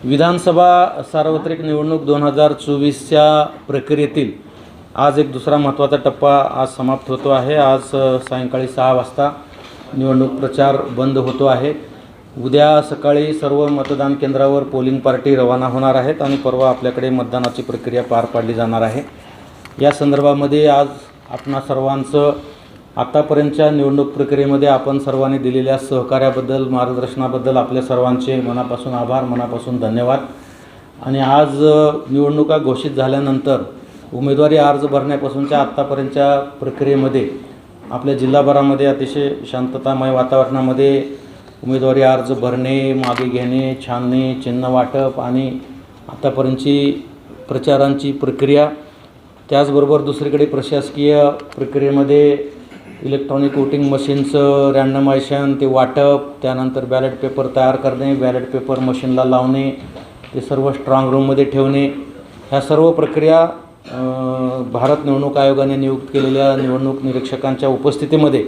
विधानसभा सार्वत्रिक निवडणूक 2024च्या प्रक्रियेतील आज एक दुसरा महत्त्वाचा टप्पा आज समाप्त होतो आहे। आज सायंकाळी 6 वाजता निवडणूक प्रचार बंद होतो आहे। उद्या सकाळी सर्व मतदान केंद्रावर पोलिंग पार्टी रवाना होणार आहेत आणि परवा आपल्याकडे मतदानाची प्रक्रिया पार पाडली जाणार आहे। या संदर्भामध्ये आज आपणा सर्वांचं आतापर्यंतच्या निवडणूक प्रक्रियेमध्ये आपण सर्वांनी दिलेल्या सहकार्याबद्दल मार्गदर्शनाबद्दल आपल्या सर्वांचे मनापासून आभार, मनापासून धन्यवाद। आणि आज निवडणुका घोषित झाल्यानंतर उमेदवारी अर्ज भरण्यापासूनच्या आतापर्यंतच्या प्रक्रियेमध्ये आपल्या जिल्हाभरामध्ये अतिशय शांततामय वातावरणामध्ये उमेदवारी अर्ज भरणे, मागे घेणे, छाननी, चिन्ह वाटप आणि आतापर्यंतची प्रचारांची प्रक्रिया, त्याचबरोबर दुसरीकडे प्रशासकीय प्रक्रियेमध्ये इलेक्ट्रॉनिक वोटिंग मशीनचं रँडमायझेशन, ते वाटप, त्यानंतर बॅलेट पेपर तयार करणे, बॅलेट पेपर मशीनला लावणे, ते सर्व स्ट्रॉंग रूममध्ये ठेवणे, ह्या सर्व प्रक्रिया भारत निवडणूक आयोगाने नियुक्त केलेल्या निवडणूक निरीक्षकांच्या उपस्थितीमध्ये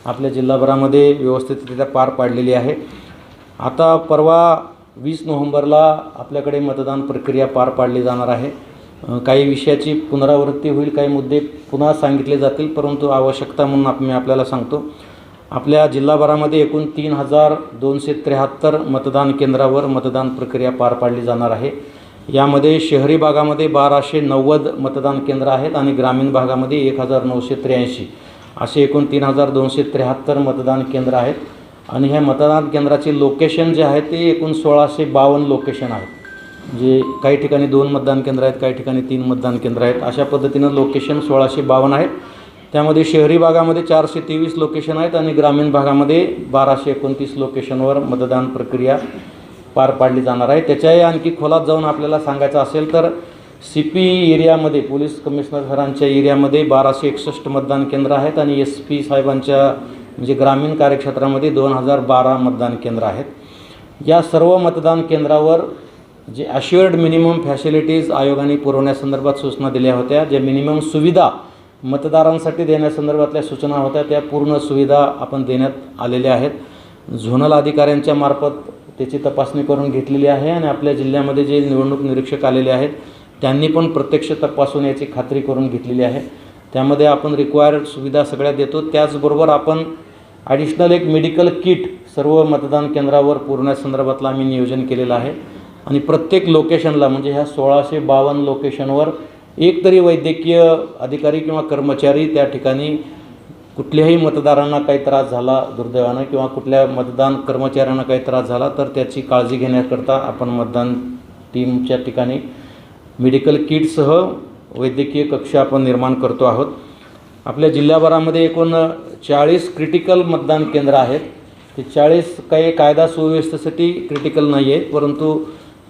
आपल्या जिल्हाभरामध्ये व्यवस्थितरित्या पार पाडलेली आहे। आता परवा 20 नोव्हेंबरला आपल्याकडे मतदान प्रक्रिया पार पाडली जाणार आहे। काही विषयाची पुनरावृत्ती होईल, काही मुद्दे पुन्हा सांगितले जातील, परंतु आवश्यकता म्हणून मी आपल्याला सांगतो। आपल्या जिल्हाभरामध्ये एकूण 3273 मतदान केंद्रावर मतदान प्रक्रिया पार पाडली जाणार आहे। यामध्ये शहरी भागामध्ये 1290 मतदान केंद्र आहेत आणि ग्रामीण भागामध्ये 1983 असे एकूण 3273 मतदान केंद्र आहेत। आणि ह्या मतदान केंद्राचे लोकेशन जे आहे ते एकूण 1652 लोकेशन आहेत। जे काही ठिकाणी 2 मतदान केंद्र आहेत, काही ठिकाणी 3 मतदान केंद्र आहेत, अशा पद्धतीनं लोकेशन 1652 आहेत। त्यामध्ये शहरी भागामध्ये 423 लोकेशन आहेत आणि ग्रामीण भागामध्ये 1229 लोकेशनवर मतदान प्रक्रिया पार पाडली जाणार आहे। त्याच्याही आणखी खोलात जाऊन आपल्याला सांगायचं असेल तर CP एरियामध्ये, पोलीस कमिशनर सरांच्या एरियामध्ये 1261 मतदान केंद्र आहेत आणि SP साहेबांच्या म्हणजे ग्रामीण कार्यक्षेत्रामध्ये 2012 मतदान केंद्र आहेत। या सर्व मतदान केंद्रावर जे अश्युअर्ड मिनिमम फॅसिलिटीज आयोगाने पुरवण्यासंदर्भात सूचना दिल्या होत्या, ज्या मिनिमम सुविधा मतदारांसाठी देण्यासंदर्भातल्या सूचना होत्या, त्या पूर्ण सुविधा आपण देण्यात आलेल्या आहेत। झोनल अधिकाऱ्यांच्या मार्फत त्याची तपासणी करून घेतलेली आहे आणि आपल्या जिल्ह्यामध्ये जे निवडणूक निरीक्षक आलेले आहेत त्यांनी पण प्रत्यक्ष तपासून याची खात्री करून घेतलेली आहे। त्यामध्ये आपण रिक्वायर्ड सुविधा सगळ्या देतो। त्याचबरोबर आपण ॲडिशनल एक मेडिकल किट सर्व मतदान केंद्रावर पुरवण्यासंदर्भातलं आम्ही नियोजन केलेलं आहे। आणि प्रत्येक लोकेशनला म्हणजे ह्या 1652 लोकेशनवर एक तरी वैद्यकीय अधिकारी किंवा कर्मचारी त्या ठिकाणी कुठल्याही मतदारांना काही त्रास झाला दुर्दैवानं किंवा कुठल्या मतदान कर्मचाऱ्यांना काही त्रास झाला तर त्याची काळजी घेण्याकरता आपण मतदान टीमच्या ठिकाणी मेडिकल किटसह वैद्यकीय कक्ष आपण निर्माण करतो आहोत। आपल्या जिल्ह्याभरामध्ये एकूण 40 क्रिटिकल मतदान केंद्र आहेत। ते 40 काही कायदा सुव्यवस्थेसाठी क्रिटिकल नाही आहेत, परंतु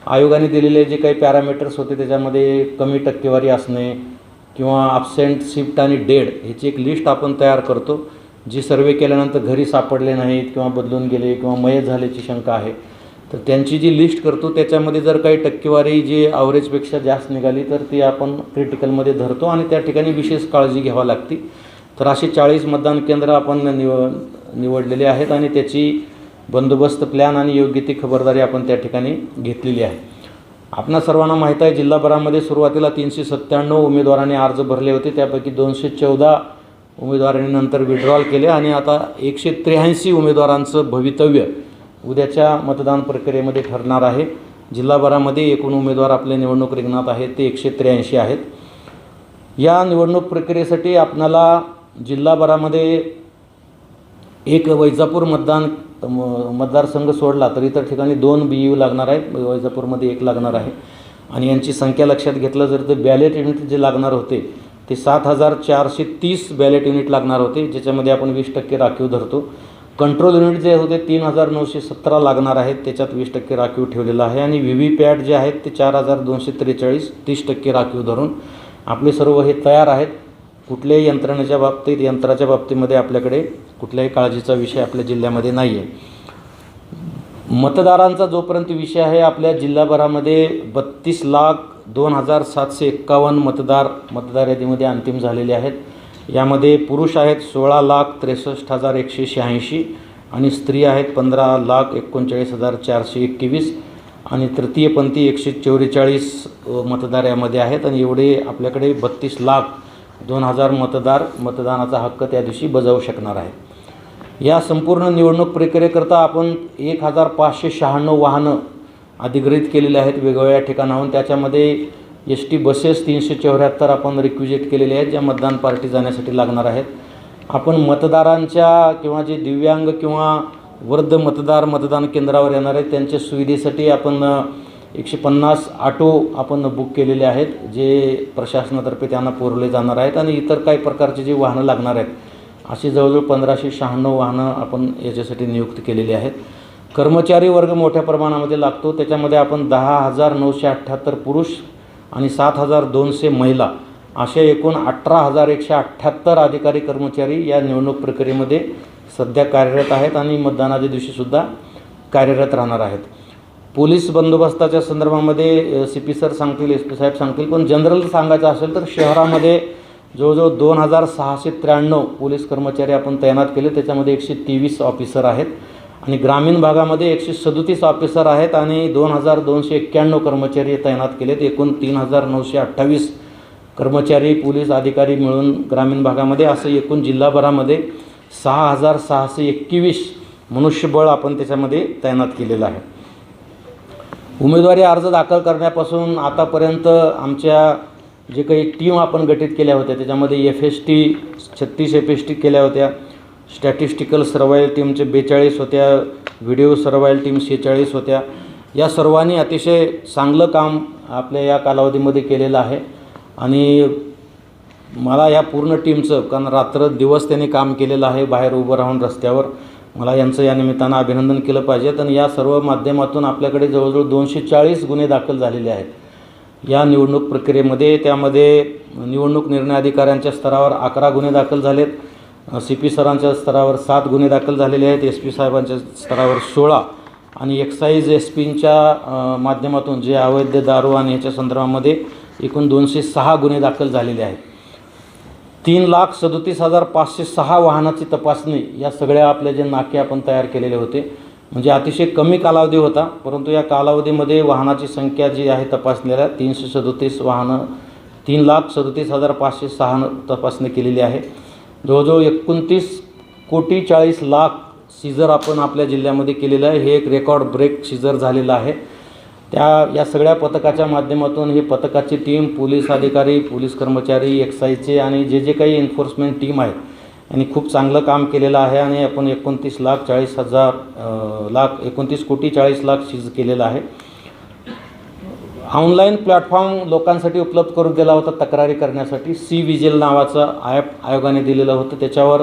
आयोगाने दिलेले जे काही पॅरामीटर्स होते त्याच्यामध्ये कमी टक्केवारी असणे किंवा ॲब्सेंट, शिफ्ट आणि डेड ह्याची एक लिस्ट आपण तयार करतो, जी सर्वे केल्यानंतर घरी सापडले नाहीत किंवा बदलून गेले किंवा मयत झाल्याची शंका आहे तर त्यांची जी लिस्ट करतो त्याच्यामध्ये जर काही टक्केवारी जी ॲव्हरेजपेक्षा जास्त निघाली तर ती आपण क्रिटिकलमध्ये धरतो आणि त्या ठिकाणी विशेष काळजी घ्यावी लागते। तर अशी 40 मतदान केंद्र आपण निवडलेले आहेत आणि त्याची बंदोबस्त प्लॅन आणि योग्य ती खबरदारी आपण त्या ठिकाणी घेतलेली आहे। आपणा सर्वांना माहीत आहे जिल्हाभरामध्ये सुरुवातीला 397 उमेदवारांनी अर्ज भरले होते, त्यापैकी 214 उमेदवारांनी नंतर विड्रॉल केले आणि आता 183 उमेदवारांचं भवितव्य उद्याच्या मतदान प्रक्रियेमध्ये ठरणार आहे। जिल्हाभरामध्ये एकूण उमेदवार आपले निवडणूक रिंगणात आहेत ते 183 आहेत। या निवडणूक प्रक्रियेसाठी आपणाला जिल्हाभरामध्ये एक वैजापूर मतदारसंघ सोडला तर इतर ठिकाणी 2 BU लागणार आहेत, वैजापूरमध्ये 1 लागणार आहे। आणि यांची संख्या लक्षात घेतलं जर तर बॅलेट युनिट जे लागणार होते ते 7430 बॅलेट युनिट लागणार होते, ज्याच्यामध्ये आपण 20% राखीव धरतो। कंट्रोल युनिट जे होते 3917 लागणार आहेत, त्याच्यात 20% राखीव ठेवलेलं आहे। आणि VVPAT जे आहेत ते 4243, 30% राखीव धरून आपले सर्व हे तयार आहेत। कुठल्याही यंत्राच्या बाबतीमध्ये आपल्याकडे कुठल्याही काळजीचा विषय आपल्या जिल्ह्यामध्ये नाही आहे। मतदारांचा जोपर्यंत विषय आहे, आपल्या जिल्हाभरामध्ये 32,02,751 मतदार यादीमध्ये अंतिम झालेले आहेत। यामध्ये पुरुष आहेत 16,63,186 आणि स्त्री आहेत 15,39,421 आणि तृतीयपंथी 144 मतदार यामध्ये आहेत आणि एवढे आपल्याकडे 32,02,000 मतदार मतदानाचा हक्क त्या दिवशी बजावू शकणार आहेत। या संपूर्ण निवडणूक प्रक्रियेकरता आपण 1596 वाहनं अधिग्रहित केलेले आहेत वेगवेगळ्या ठिकाणाहून। त्याच्यामध्ये ST बसेस 374 आपण रिक्विजिट केलेले आहेत ज्या मतदान पार्टी जाण्यासाठी लागणार आहेत। आपण मतदारांच्या किंवा जे दिव्यांग किंवा वृद्ध मतदार मतदान केंद्रावर येणार आहेत त्यांच्या सुविधेसाठी आपण 150 ऑटो आपण बुक केलेले आहेत जे प्रशासनातर्फे त्यांना पुरवले जाणार आहेत आणि इतर काही प्रकारचे जे वाहनं लागणार आहेत अशी जवळजवळ 1596 वाहनं आपण याच्यासाठी नियुक्त केलेली आहेत। कर्मचारी वर्ग मोठ्या प्रमाणामध्ये लागतो, त्याच्यामध्ये आपण 10,978 पुरुष आणि 7,200 महिला अशा एकूण 18,178 अधिकारी कर्मचारी या निवडणूक प्रक्रियेमध्ये सध्या कार्यरत आहेत आणि मतदानाच्या दिवशीसुद्धा कार्यरत राहणार आहेत। पोलीस बंदोबस्ताच्या संदर्भामध्ये CP सर सांगतील, SP साहेब सांगतील, पण जनरल सांगायचं असेल तर शहरामध्ये जवळजवळ 2,693 पोलीस कर्मचारी आपण तैनात केले, त्याच्यामध्ये 123 ऑफिसर आहेत आणि ग्रामीण भागामध्ये 137 ऑफिसर आहेत आणि 2,291 कर्मचारी तैनात केलेत। एकूण 3,928 कर्मचारी पोलीस अधिकारी मिळून ग्रामीण भागामध्ये असं एकूण जिल्हाभरामध्ये 6,621 मनुष्यबळ आपण त्याच्यामध्ये तैनात केलेलं आहे। उमेदवारी अर्ज दाखल करण्यापासून आतापर्यंत आमच्या जे काही टीम आपण गठीत केल्या होत्या त्याच्यामध्ये FST 36 FST केल्या होत्या, स्टॅटिस्टिकल सर्वाईल टीमचे 42 होत्या, व्हिडिओ सर्वाईल टीम 46 होत्या। या सर्वांनी अतिशय चांगलं काम आपल्या या कालावधीमध्ये केलेलं आहे आणि मला या पूर्ण टीमचं, कारण रात्र दिवस त्यांनी काम केलेलं आहे बाहेर उभं राहून रस्त्यावर, मला यांचं या निमित्तानं अभिनंदन केलं पाहिजे। आणि या सर्व माध्यमातून आपल्याकडे जवळजवळ 240 गुन्हे दाखल झालेले आहेत या निवडणूक प्रक्रियेमध्ये। त्यामध्ये निवडणूक निर्णय अधिकाऱ्यांच्या स्तरावर 11 गुन्हे दाखल झालेत, CP सरांच्या स्तरावर 7 गुन्हे दाखल झालेले आहेत, SP साहेबांच्या स्तरावर 16 आणि एक्साईज SPच्या माध्यमातून जे अवैध दारू आणि ह्याच्या संदर्भामध्ये एकूण 206 गुन्हे दाखल झालेले आहेत। 3,37,506 वाहनाची तपासणी या सगळ्या आपले जे नाके आपण तयार केलेले होते, म्हणजे अतिशय कमी कालावधी होता, परंतु या कालावधीमध्ये वाहनाची संख्या जी आहे तपासलेल्या 337 वाहनं 3,37,506 तपासणी केलेली आहे। जवळजवळ 29,40,00,000 सीजर आपण आपल्या जिल्ह्यामध्ये केलेलं आहे। हे एक रेकॉर्ड ब्रेक सीजर झालेलं आहे। या सगळ्या पथकाच्या माध्यमातून ही पथकाची टीम, पोलीस अधिकारी, पोलीस कर्मचारी, एक्साईजचे आणि जे काही एन्फोर्समेंट टीम आहे यांनी खूप चांगलं काम केलेलं आहे आणि आपण 29,40,00,000 सीज केलेलं आहे। ऑनलाईन प्लॅटफॉर्म लोकांसाठी उपलब्ध करून दिला होता तक्रारी करण्यासाठी। C-विजिल नावाचं ॲप आयोगाने दिलेलं होतं, त्याच्यावर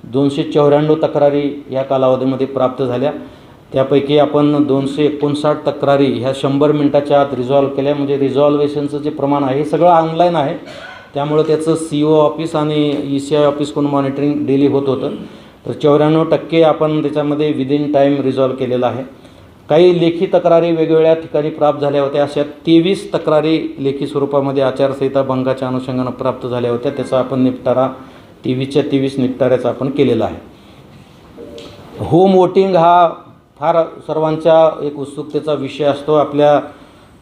294 तक्रारी या कालावधीमध्ये प्राप्त झाल्या। त्यापैकी आपण 259 तक्रारी ह्या 100 मिनिटाच्या आत रिझॉल्व केल्या, म्हणजे रिझॉल्वेशनचं जे प्रमाण आहे हे सगळं ऑनलाईन आहे, त्यामुळे त्याचं CO ऑफिस आणि ECI ऑफिसकडून मॉनिटरिंग डेली होत होतं। तर 94% आपण त्याच्यामध्ये विदिन टाईम रिझॉल्व केलेलं आहे। काही लेखी तक्रारी वेगवेगळ्या ठिकाणी प्राप्त झाल्या होत्या, अशा 23 तक्रारी लेखी स्वरूपामध्ये आचारसंहिता भंगाच्या अनुषंगानं प्राप्त झाल्या होत्या, त्याचा आपण निपटारा 23 निपटाऱ्याचा आपण केलेला आहे। होम वोटिंग हा फार सर्वांच्या एक उत्सुकतेचा विषय असतो। आपल्या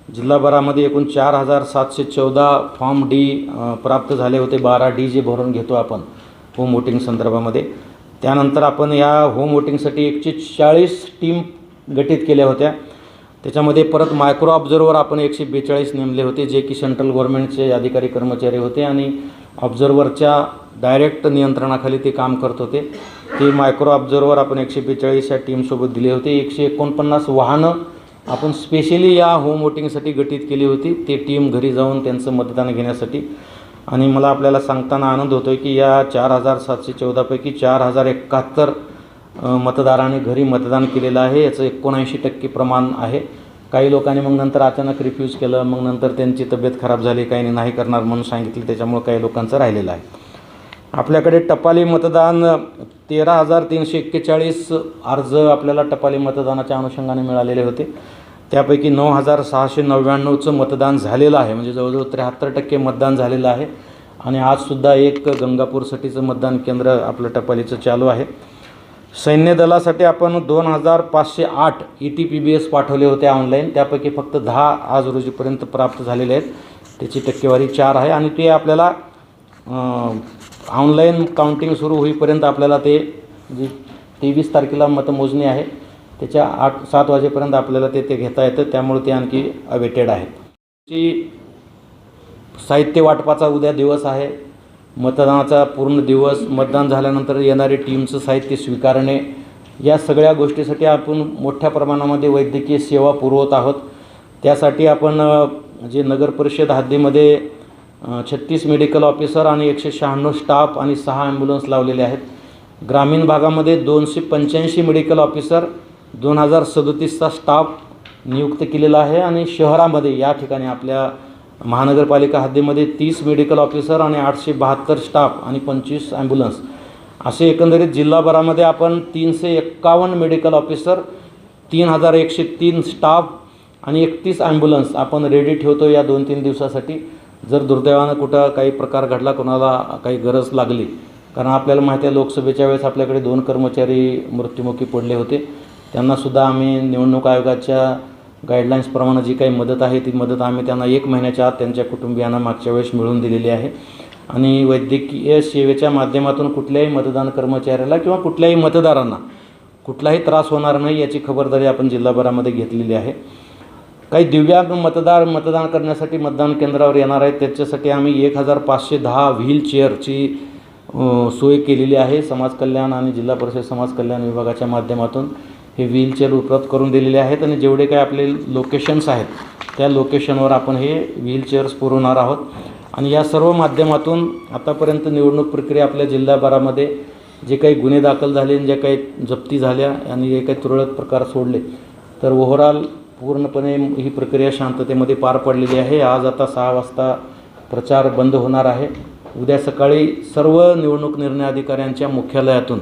जिल्हाभरामध्ये एकूण 4,714 फॉर्म D प्राप्त झाले होते, 12D जे भरून घेतो आपण होम वोटिंग संदर्भामध्ये। त्यानंतर आपण या होम वोटिंगसाठी 140 टीम गठीत केल्या होत्या, त्याच्यामध्ये परत मायक्रो ऑब्झर्वर आपण 142 नेमले होते जे की सेंट्रल गव्हर्नमेंटचे अधिकारी कर्मचारी होते आणि ऑब्झर्वरच्या डायरेक्ट नियंत्रणाखाली ते काम करत होते। ते मायक्रो ऑब्झर्वर आपण 142 या टीमसोबत दिले होते। 149 वाहनं आपण स्पेशली या होम वोटिंगसाठी गठीत केली होती, ते टीम घरी जाऊन त्यांचं मतदान घेण्यासाठी। आणि मला आपल्याला सांगताना आनंद होतो आहे की या 4,714 पैकी 4,071 मतदारांनी घरी मतदान केलेलं आहे, याचं 79% प्रमाण आहे। काही लोकांनी मग नंतर अचानक रिफ्यूज केलं, मग नंतर त्यांची तब्येत खराब झाली, काही नाही करणार म्हणून सांगितलं, त्याच्यामुळे काही लोकांचं राहिलेलं आहे। आपल्याकडे टपाली मतदान 13,341 अर्ज आपल्याला टपाली मतदानाच्या अनुषंगाने मिळालेले होते, त्यापैकी 9,699चं मतदान झालेलं आहे, म्हणजे जवळजवळ 73% मतदान झालेलं आहे। आणि आजसुद्धा एक गंगापूरसाठीचं मतदान केंद्र आपलं टपालीचं चालू आहे। सैन्य दलासाठी आपण 2508 ETPBS पाठवले होते ऑनलाईन, त्यापैकी फक्त 10 आज रोजीपर्यंत प्राप्त झालेले आहेत. त्याची टक्केवारी 4 आहे आणि ते आपल्याला ऑनलाईन काउंटिंग सुरू होईपर्यंत आपल्याला ते जी 23 तारखेला मतमोजणी आहे त्याच्या 7 वाजेपर्यंत आपल्याला ते घेता येतं, त्यामुळे ते आणखी अवेटेड आहेत. साहित्य वाटपाचा उद्या दिवस आहे, मतदानाचा पूर्ण दिवस, मतदान झाल्यानंतर येणारे टीमचं साहित्य स्वीकारणे, या सगळ्या गोष्टीसाठी आपण मोठ्या प्रमाणामध्ये वैद्यकीय सेवा पुरवत आहोत. त्यासाठी आपण जे नगर परिषद हद्दीमध्ये 36 मेडिकल ऑफिसर आणि 196 स्टाफ आणि 6 ॲम्ब्युलन्स लावलेले आहेत. ग्रामीण भागामध्ये 285 मेडिकल ऑफिसर, 2037चा स्टाफ नियुक्त केलेला आहे आणि शहरामध्ये या ठिकाणी आपल्या महानगरपालिका हद्दीमध्ये 30 मेडिकल ऑफिसर आणि 872 स्टाफ आणि 25 ॲम्ब्युलन्स असे एकंदरीत जिल्हाभरामध्ये आपण 351 मेडिकल ऑफिसर, 3103 स्टाफ आणि 31 ॲम्ब्युलन्स आपण रेडी ठेवतो या 2-3 दिवसासाठी. जर दुर्दैवानं कुठं काही प्रकार घडला, कोणाला काही गरज लागली, कारण आपल्याला माहिती आहे लोकसभेच्या वेळेस आपल्याकडे 2 कर्मचारी मृत्युमुखी पडले होते, त्यांनासुद्धा आम्ही निवडणूक आयोगाच्या गाईडलाईन्सप्रमाणे जी काही मदत आहे ती मदत आम्ही त्यांना 1 महिन्याच्या आत त्यांच्या कुटुंबियांना मागच्या वेळेस मिळवून दिलेली आहे. आणि वैद्यकीय सेवेच्या माध्यमातून कुठल्याही मतदान कर्मचाऱ्याला किंवा कुठल्याही मतदारांना कुठलाही त्रास होणार नाही याची खबरदारी आपण जिल्हाभरामध्ये घेतलेली आहे. काही दिव्यांग मतदार मतदान करण्यासाठी मतदान केंद्रावर येणार आहेत, त्याच्यासाठी आम्ही 1510 व्हीलचेअरची सोय केलेली आहे. समाज कल्याण आणि जिल्हा परिषद समाज कल्याण विभागाच्या माध्यमातून हे व्हीलचेअर उपलब्ध करून दिलेले आहेत आणि जेवढे काही आपले लोकेशन्स आहेत त्या लोकेशनवर आपण हे व्हीलचेअर्स पुरवणार आहोत. आणि या सर्व माध्यमातून आतापर्यंत निवडणूक प्रक्रिया आपल्या जिल्हाभरामध्ये जे काही गुन्हे दाखल झाले, जे काही जप्ती झाल्या आणि जे काही तुरळक प्रकार सोडले, तर ओव्हरऑल पूर्णपणे ही प्रक्रिया शांततेमध्ये पार पडलेली आहे. आज आता 6 वाजता प्रचार बंद होणार आहे. उद्या सकाळी सर्व निवडणूक निर्णय अधिकाऱ्यांच्या मुख्यालयातून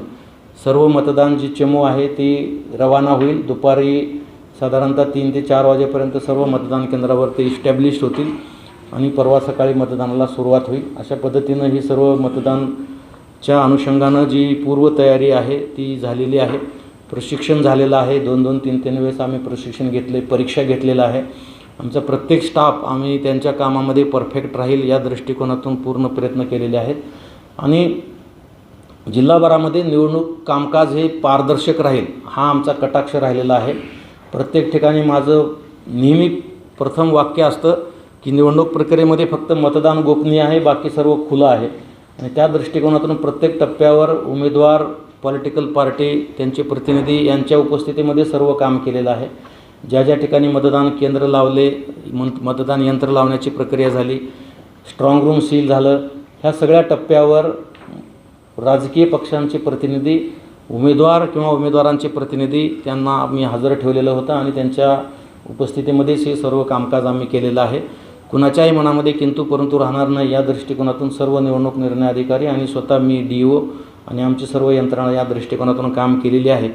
सर्व मतदान जी चमू आहे ती रवाना होईल. दुपारी साधारणतः 3 ते 4 वाजेपर्यंत सर्व मतदान केंद्रावर ते इस्टॅब्लिश होतील आणि परवा सकाळी मतदानाला सुरुवात होईल. अशा पद्धतीनं ही सर्व मतदानच्या अनुषंगानं जी पूर्वतयारी आहे ती झालेली आहे. प्रशिक्षण झालेलं आहे. 2-2, 3-3 वेळेस आम्ही प्रशिक्षण घेतले, परीक्षा घेतलेलं आहे. आमचा प्रत्येक स्टाफ आम्ही त्यांच्या कामामध्ये परफेक्ट राहील या दृष्टिकोनातून पूर्ण प्रयत्न केलेले आहेत. आणि जिल्हाभरामध्ये निवडणूक कामकाज हे पारदर्शक राहील हा आमचा कटाक्ष राहिलेला आहे. प्रत्येक ठिकाणी माझं नेहमी प्रथम वाक्य असतं की निवडणूक प्रक्रियेमध्ये फक्त मतदान गोपनीय आहे, बाकी सर्व खुलं आहे. आणि त्या दृष्टिकोनातून प्रत्येक टप्प्यावर उमेदवार, पॉलिटिकल पार्टी, त्यांचे प्रतिनिधी यांच्या उपस्थितीमध्ये सर्व काम केलेलं आहे. ज्या ज्या ठिकाणी मतदान केंद्र लावले, मतदान यंत्र लावण्याची प्रक्रिया झाली, स्ट्रॉंग रूम सील झालं, ह्या सगळ्या टप्प्यावर राजकीय पक्षांचे प्रतिनिधी, उमेदवार किंवा उमेदवारांचे प्रतिनिधी त्यांना आम्ही हजर ठेवलेलं होतं आणि त्यांच्या उपस्थितीमध्येच हे सर्व कामकाज आम्ही केलेलं आहे. कुणाच्याही मनामध्ये किंतु परंतु राहणार नाही या दृष्टिकोनातून सर्व निवडणूक निर्णय अधिकारी आणि स्वतः मी DO आणि आमची सर्व यंत्रणा या दृष्टिकोनातून काम केलेली आहे.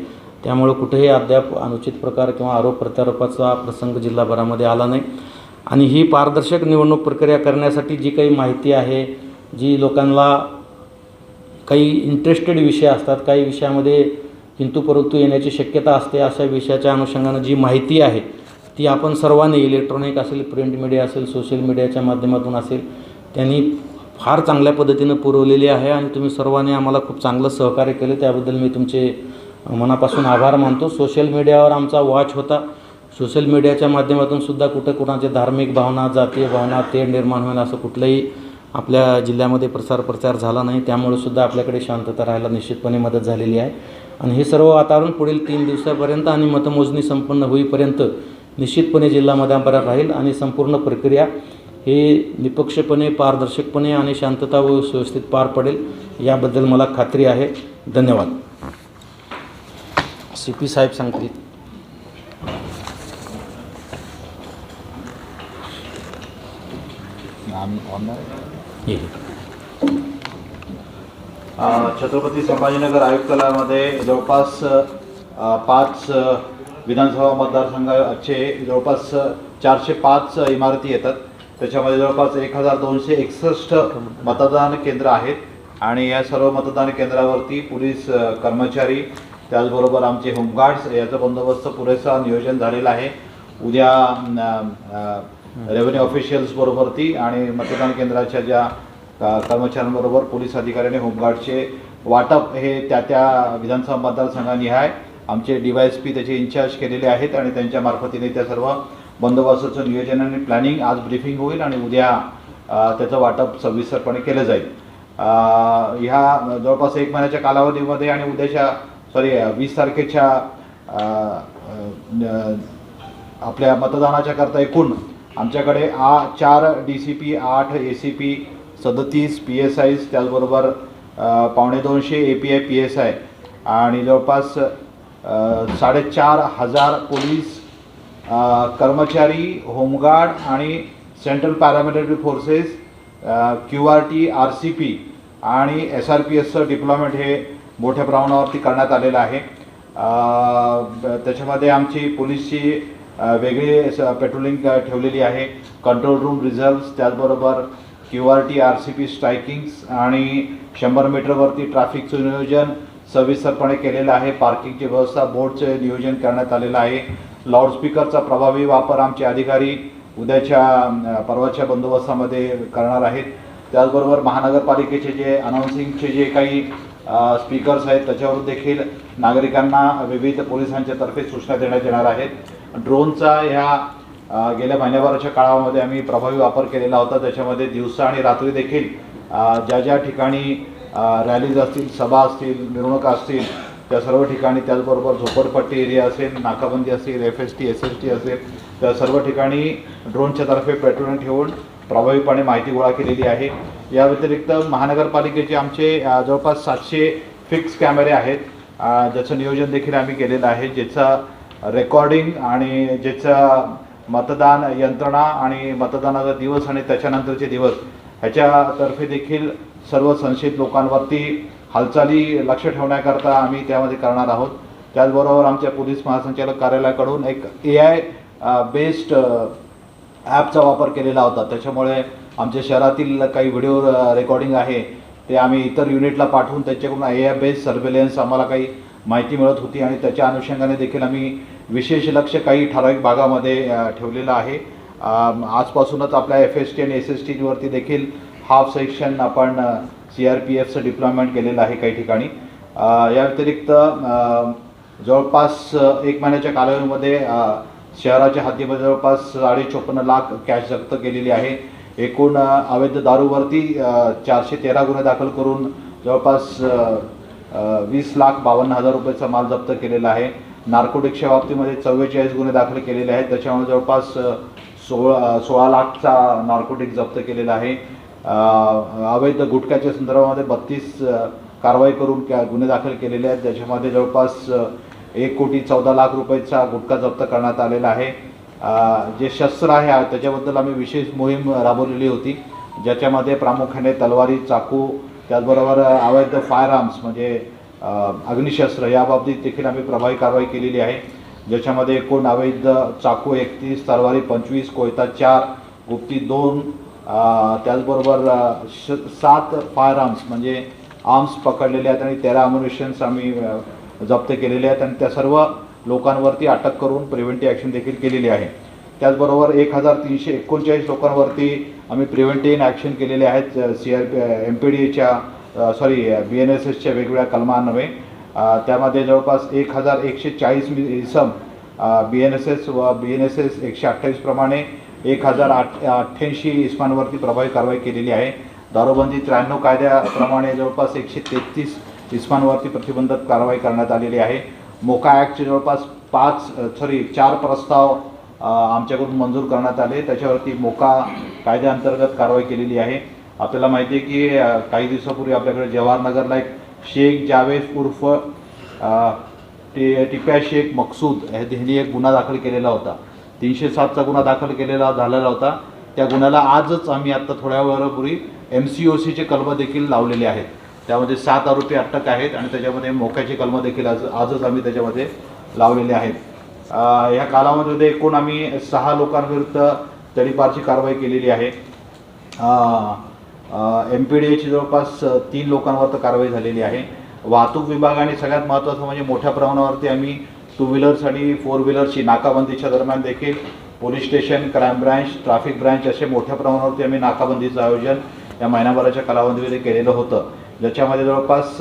त्यामुळे कुठेही अद्याप अनुचित प्रकार किंवा आरोप प्रत्यारोपाचा प्रसंग जिल्हाभरामध्ये आला नाही. आणि ही पारदर्शक निवडणूक प्रक्रिया करण्यासाठी जी काही माहिती आहे, जी लोकांना काही इंटरेस्टेड विषय असतात, काही विषयामध्ये किंतु परंतु येण्याची शक्यता असते, अशा विषयाच्या अनुषंगानं जी माहिती आहे ती आपण सर्वांनी, इलेक्ट्रॉनिक असेल, प्रिंट मीडिया असेल, सोशल मीडियाच्या माध्यमातून असेल, त्यांनी फार चांगल्या पद्धतीनं पुरवलेली आहे. आणि तुम्ही सर्वांनी आम्हाला खूप चांगलं सहकार्य केलं, त्याबद्दल मी तुमचे मनापासून आभार मानतो. सोशल मीडियावर आमचा वॉच होता. सोशल मीडियाच्या माध्यमातून सुद्धा कुठं कुणाचे धार्मिक भावना, जातीय भावना तेढ निर्माण होईल असं कुठलंही आपल्या जिल्ह्यामध्ये प्रचार झाला नाही. त्यामुळे सुद्धा आपल्याकडे शांतता राहायला निश्चितपणे मदत झालेली आहे. आणि हे सर्व वातावरण पुढील 3 दिवसापर्यंत आणि मतमोजणी संपन्न होईपर्यंत निश्चितपणे जिल्ह्यामध्ये राहील आणि संपूर्ण प्रक्रिया हे निपक्षपणे, पारदर्शकपणे आणि शांतता व व्यवस्थित पार पडेल याबद्दल मला खात्री आहे. धन्यवाद. CP साहेब सांगतील. छत्रपती संभाजीनगर आयुक्तालयामध्ये जवळपास 5 विधानसभा मतदारसंघाचे जवळपास 405 इमारती येतात. त्याच्यामध्ये जवळपास 1261 मतदान केंद्र आहेत आणि या सर्व मतदान केंद्रावरती पोलीस कर्मचारी त्याचबरोबर आमचे होमगार्ड्स याचा बंदोबस्त पुरेसा नियोजन झालेला आहे. उद्या रेव्हेन्यू ऑफिशियल्स बरोबर ती आणि मतदान केंद्राच्या ज्या कर्मचाऱ्यांबरोबर पोलीस अधिकाऱ्यांनी होमगार्डचे वाटप हे त्या विधानसभा मतदारसंघानिहाय आमचे DYSP त्याचे इन्चार्ज केलेले आहेत आणि त्यांच्या मार्फतीने त्या सर्व बंदोबस्ताचं नियोजन आणि प्लॅनिंग आज ब्रीफिंग होईल आणि उद्या त्याचं वाटप सविस्तरपणे केलं जाईल. ह्या जवळपास 1 महिन्याच्या कालावधीमध्ये आणि उद्याच्या 20 तारखेच्या आपल्या मतदानाच्या करता एकूण आमच्याकडे 4 DCP, 8 ACP, 37 PSIs, त्याचबरोबर 250 API PSI आणि जवळपास 4,500 पोलीस कर्मचारी, होमगार्ड आणि central paramilitary forces, QRT, RCP आणि SRPSचं डिप्लॉयमेंट हे मोठ्या प्रमाणावरती करण्यात आलेलं आहे. त्याच्यामध्ये आमची पोलीसची वेगळी पेट्रोलिंग ठेवलेली आहे. कंट्रोल रूम रिझर्व्स, त्याचबरोबर QRT, RCP स्ट्रायकिंग्स आणि 100 मीटरवरती ट्रॅफिकचं नियोजन सविस्तरपणे केलेलं आहे. पार्किंगची व्यवस्था, बोर्डचे नियोजन करण्यात आलेलं आहे. लाऊडस्पीकरचा प्रभावी वापर आमचे अधिकारी उद्याच्या परवाच्या बंदोबस्तामध्ये करणार आहेत. त्याचबरोबर महानगरपालिकेचे जे अनाऊन्सिंगचे जे काही स्पीकर्स आहेत त्याच्यावर देखील नागरिकांना विविध पोलिसांच्या तर्फे सूचना देण्यात येणार आहेत. ड्रोनचा ह्या गेल्या महिन्याभराच्या काळामध्ये आम्ही प्रभावी वापर केलेला होता. त्याच्यामध्ये दिवसा आणि रात्री देखील ज्या ठिकाणी रॅलीज असतील, सभा असतील, मिरवणुका असतील त्या सर्व ठिकाणी, त्याचबरोबर झोपडपट्टी एरिया असेल, नाकाबंदी असेल, FST, SST असेल, त्या सर्व ठिकाणी ड्रोनच्या तर्फे पेट्रोलिंग ठेवून प्रभावीपणे माहिती गोळा केलेली आहे. या व्यतिरिक्त महानगरपालिकेचे आमचे जवळपास 700 फिक्स कॅमेरे आहेत, ज्याचं नियोजन देखील आम्ही केलेलं आहे, ज्याचा रेकॉर्डिंग आणि ज्याचा मतदान यंत्रणा आणि मतदानाचा दिवस आणि त्याच्यानंतरचे दिवस ह्याच्यातर्फे देखील सर्व संशयित लोकांवरती हालचाली लक्ष ठेवण्याकरता आम्ही त्यामध्ये करणार आहोत. त्याचबरोबर आमच्या पोलीस महासंचालक कार्यालयाकडून एक AI बेस्ड ॲपचा वापर केलेला होता. त्याच्यामुळे आमच्या शहरातील काही व्हिडिओ रेकॉर्डिंग आहे ते आम्ही इतर युनिटला पाठवून त्याच्याकडून AI बेस्ड सर्वेलन्स आम्हाला काही माहिती मिळत होती आणि त्याच्या अनुषंगाने देखील आम्ही विशेष लक्ष काही ठराविक भागामध्ये ठेवलेलं आहे. आजपासूनच आपल्या FST आणि SSTवरती देखील हाफ सेक्शन आपण CRPFचं डिप्लॉयमेंट केलेलं आहे काही ठिकाणी. या व्यतिरिक्त जवळपास 1 महिन्याच्या कालावधीमध्ये शहराच्या हद्दीमध्ये जवळपास 54.5 लाख कॅश जप्त केलेली आहे. एकूण अवैध दारूवरती 413 गुन्हे दाखल करून जवळपास 20,52,000 रुपयाचा माल जप्त केलेला आहे. नार्कोटिक्सच्या बाबतीमध्ये 44 गुन्हे दाखल केलेले आहेत, त्याच्यामुळे जवळपास 16 लाखचा नार्कोटिक्स जप्त केलेला आहे. अवैध गुटख्याच्या संदर्भामध्ये 32 कारवाई करून गुन्हे दाखल केलेले आहेत, ज्याच्यामध्ये जवळपास 1,14,00,000 रुपयाचा गुटखा जप्त करण्यात आलेला आहे. जे शस्त्र आहे त्याच्याबद्दल आम्ही विशेष मोहीम राबवलेली होती, ज्याच्यामध्ये प्रामुख्याने तलवारी, चाकू, त्याचबरोबर अवैध फायर आर्म्स म्हणजे अग्निशस्त्र या बाबतीत देखील आम्ही प्रभावी कारवाई केलेली आहे, ज्याच्यामध्ये एकूण अवैध चाकू 31, तलवारी 25, कोयता 4, गुप्ती 2, त्याचबरोबर 7 फायर आर्म्स म्हणजे आर्म्स पकडलेले आहेत आणि 13 अम्युनिशन्स आम्ही जप्त केलेले आहेत आणि त्या सर्व लोकांवरती अटक करून प्रिव्हेंटिव्ह ॲक्शन देखील केलेली आहे. त्याचबरोबर 1,339 लोकांवरती आम्ही प्रिव्हेंटिव्ह ॲक्शन केलेले आहेत MPDAच्या BNSSच्या वेगवेगळ्या कलमांन्वये. त्यामध्ये जवळपास 1,140 इसम BNSS व BNSS 128 प्रमाणे 1,088 इसमांवरती प्रभावी कारवाई केलेली आहे. दारूबंदी 93 कायद्याप्रमाणे जवळपास 133 इसमांवरती प्रतिबंधक कारवाई करण्यात आलेली आहे. मोका ॲक्टचे जवळपास 4 प्रस्ताव आमच्याकडून मंजूर करण्यात आले, त्याच्यावरती मोका कायद्याअंतर्गत कारवाई केलेली आहे. आपल्याला माहिती आहे की काही दिवसापूर्वी आपल्याकडे जवाहरनगरला एक शेख जावेद उर्फ टिप्या शेख मकसूद ह्यांनी एक गुन्हा दाखल केलेला होता. 307चा गुन्हा दाखल झालेला होता. त्या गुन्ह्याला आजच आम्ही आत्ता थोड्या वेळापूर्वी MCOCचे कलम देखील लावलेले आहेत. त्यामध्ये 7 आरोपी अटक आहेत आणि त्याच्यामध्ये मोक्याचे कलम देखील आजच आम्ही त्याच्यामध्ये लावलेले आहेत. ह्या कालावधीमध्ये एकूण आम्ही 6 लोकांविरुद्ध तडीपारची कारवाई केलेली आहे. MPDAची जवळपास 3 लोकांवर कारवाई झालेली आहे वाहतूक विभागाने सगळ्यात महत्त्वाचं म्हणजे मोठ्या प्रमाणावरती आम्ही 2 व्हीलर्स आणि 4 व्हीलर्सची नाकाबंदीच्या दरम्यान देखील police station, crime branch, traffic branch असे मोठ्या प्रमाणावरती आम्ही नाकाबंदीचं आयोजन या महिनाभराच्या कालावधीमध्ये केलेलं होतं, ज्याच्यामध्ये जवळपास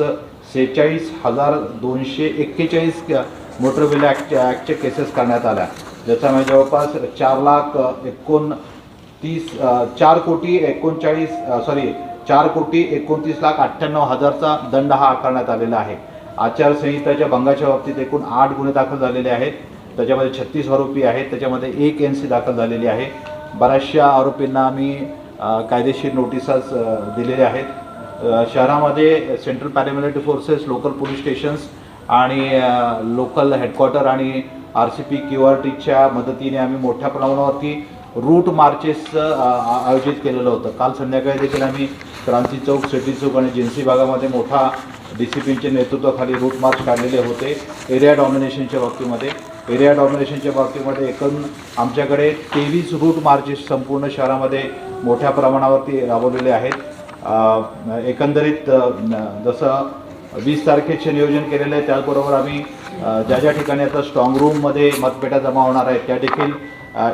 46,241 मोटर व्हील ॲक्टचे केसेस करण्यात आल्या, ज्याच्यामध्ये जवळपास 4,29,98,000चा दंड हा आकारण्यात आलेला आहे. आचारसंहिताच्या भंगाच्या बाबतीत एकूण 8 गुन्हे दाखल झालेले आहेत, त्याच्यामध्ये 36 आरोपी आहेत, त्याच्यामध्ये 1 NC दाखल झालेली आहे. बऱ्याचशा आरोपींना आम्ही कायदेशीर नोटिसास दिलेले आहेत. शहरामध्ये central paramilitary forces, local police stations आणि लोकल हेडक्वार्टर आणि RCP QRTच्या मदतीने आम्ही मोठ्या प्रमाणावरती रूट मार्चेस आयोजित केलेलं होतं. काल संध्याकाळी देखील आम्ही क्रांती चौक, सिटी चौक आणि जिन्सी भागामध्ये मोठा DCPच्या नेतृत्वाखाली रूट मार्च काढलेले होते. एरिया डॉमिनेशनच्या बाबतीमध्ये एकूण आमच्याकडे 23 रूट मार्चेस संपूर्ण शहरामध्ये मोठ्या प्रमाणावरती राबवलेले आहेत. एकंदरीत जसं 20 तारखेचे नियोजन केलेलं आहे, त्याचबरोबर आम्ही ज्या ठिकाणी आता स्ट्रॉंग रूममध्ये मतपेट्या जमा होणार आहेत त्या देखील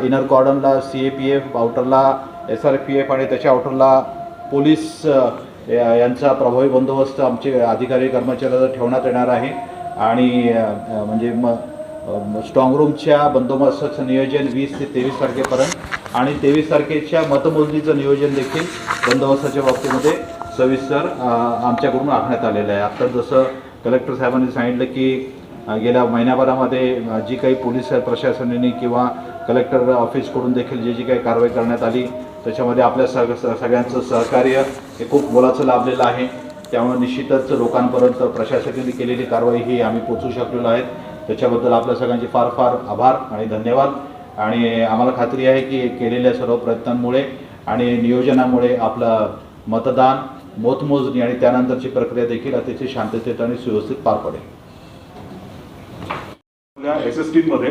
इनर कॉर्डनला CAPF, आउटरला SRPF आणि त्याच्या आउटरला पोलीस यांचा प्रभावी बंदोबस्त आमचे अधिकारी कर्मचाऱ्यांना ठेवण्यात येणार आहे. आणि म्हणजे स्ट्रॉंग रूमच्या बंदोबस्ताचं नियोजन 20 ते 23 तारखेपर्यंत आणि 23 तारखेच्या मतमोजणीचं नियोजन देखील बंदोबस्ताच्या बाबतीमध्ये सविस्तर आमच्याकडून आखण्यात आलेलं आहे. आता जसं कलेक्टर साहेबांनी सांगितलं की गेल्या महिन्याभरामध्ये जी काही पोलीस प्रशासनाने किंवा कलेक्टर ऑफिसकडून देखील जी काही कारवाई करण्यात आली त्याच्यामध्ये आपल्या सगळ्यांचं सहकार्य हे खूप मोलाचं लाभलेलं आहे. त्यामुळे निश्चितच लोकांपर्यंत प्रशासनाने केलेली कारवाई ही आम्ही पोचू शकलेलो आहेत. त्याच्याबद्दल आपल्या सगळ्यांचे फार फार आभार आणि धन्यवाद. आणि आम्हाला खात्री आहे की केलेल्या सर्व प्रयत्नांमुळे आणि नियोजनामुळे आपलं मतदान, मतमोजणी आणि त्यानंतरची प्रक्रिया देखील अतिशय शांततेत आणि सुव्यवस्थित पार पडेल. SST मध्ये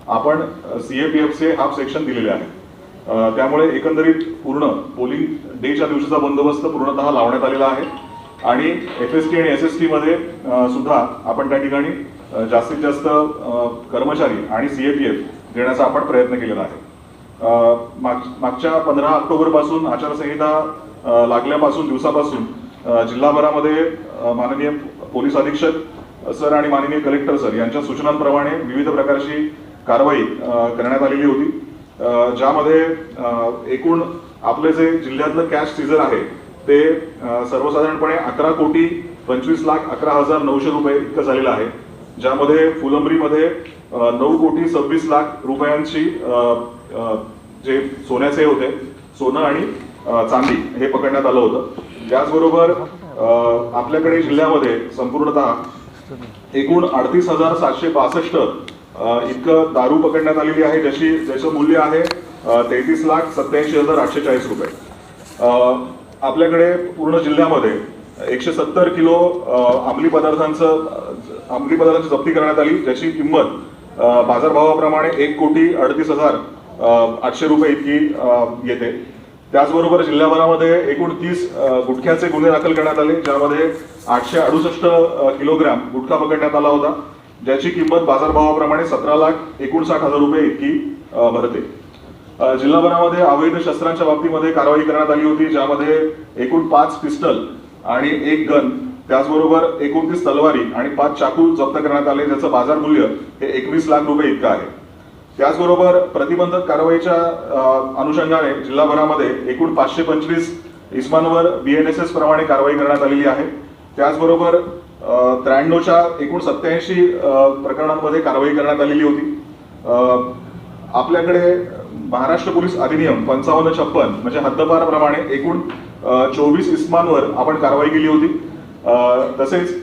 आपण CAPFचे हाफ सेक्शन दिलेले आहे. त्यामुळे एकंदरीत पूर्ण पोलिंग डेच्या दिवशीचा बंदोबस्त पूर्णतः लावण्यात आलेला आहे आणि FST आणि SST मध्ये सुद्धा आपण त्या ठिकाणी जास्तीत जास्त कर्मचारी आणि CAPF देण्याचा आपण प्रयत्न केलेला आहे. मागच्या 15 ऑक्टोबर पासून आचारसंहिता लागल्यापासून दिवसापासून जिल्हाभरामध्ये माननीय पोलीस अधीक्षक सर आणि माननीय कलेक्टर सर यांच्या सूचनांप्रमाणे विविध प्रकारची कारवाई करण्यात आलेली होती, ज्यामध्ये एकूण आपले जे जिल्ह्यातलं कॅश सीझर आहे ते सर्वसाधारणपणे 11,25,11,900 रुपये इतकं झालेलं आहे, ज्यामध्ये फुलंब्रीमध्ये 9,26,00,000 रुपयांची जे सोन्याचे होते, सोनं आणि चांदी हे पकडण्यात आलं होतं. त्याचबरोबर आपल्याकडे जिल्ह्यामध्ये संपूर्णतः एकूण 38,762 इतकं दारू पकडण्यात आलेली आहे, ज्याचं मूल्य आहे 33,87,840 रुपये. आपल्याकडे पूर्ण जिल्ह्यामध्ये 170 किलो अंमली पदार्थांची जप्ती करण्यात आली, ज्याची किंमत बाजारभावाप्रमाणे 1,38,000 रुपये इतकी येते. त्याचबरोबर जिल्ह्याभरामध्ये एकूण 30 गुटख्याचे गुन्हे दाखल करण्यात आले, ज्यामध्ये 868 किलोग्राम गुटखा पकडण्यात आला होता, ज्याची किंमत बाजारभावाप्रमाणे 17,59,000 रुपये इतकी भरते. जिल्हाभरामध्ये अवैध शस्त्रांच्या बाबतीमध्ये कारवाई करण्यात आली होती, ज्यामध्ये एकूण 5 पिस्टल आणि 1 गन, त्याचबरोबर 29 तलवारी आणि 5 चाकू जप्त करण्यात आले, ज्याचं बाजार मूल्य हे 21 लाख रुपये इतकं आहे. त्याचबरोबर प्रतिबंधक कारवाईच्या अनुषंगाने जिल्हाभरामध्ये एकूण 525 इस्मांवर BNSS प्रमाणे कारवाई करण्यात आलेली आहे. त्याचबरोबर 93च्या एकूण 87 प्रकरणांमध्ये कारवाई करण्यात आलेली होती. आपल्याकडे महाराष्ट्र पोलीस अधिनियम 5556 म्हणजे हद्दपार प्रमाणे एकूण 24 इस्मांवर आपण कारवाई केली होती. तसेच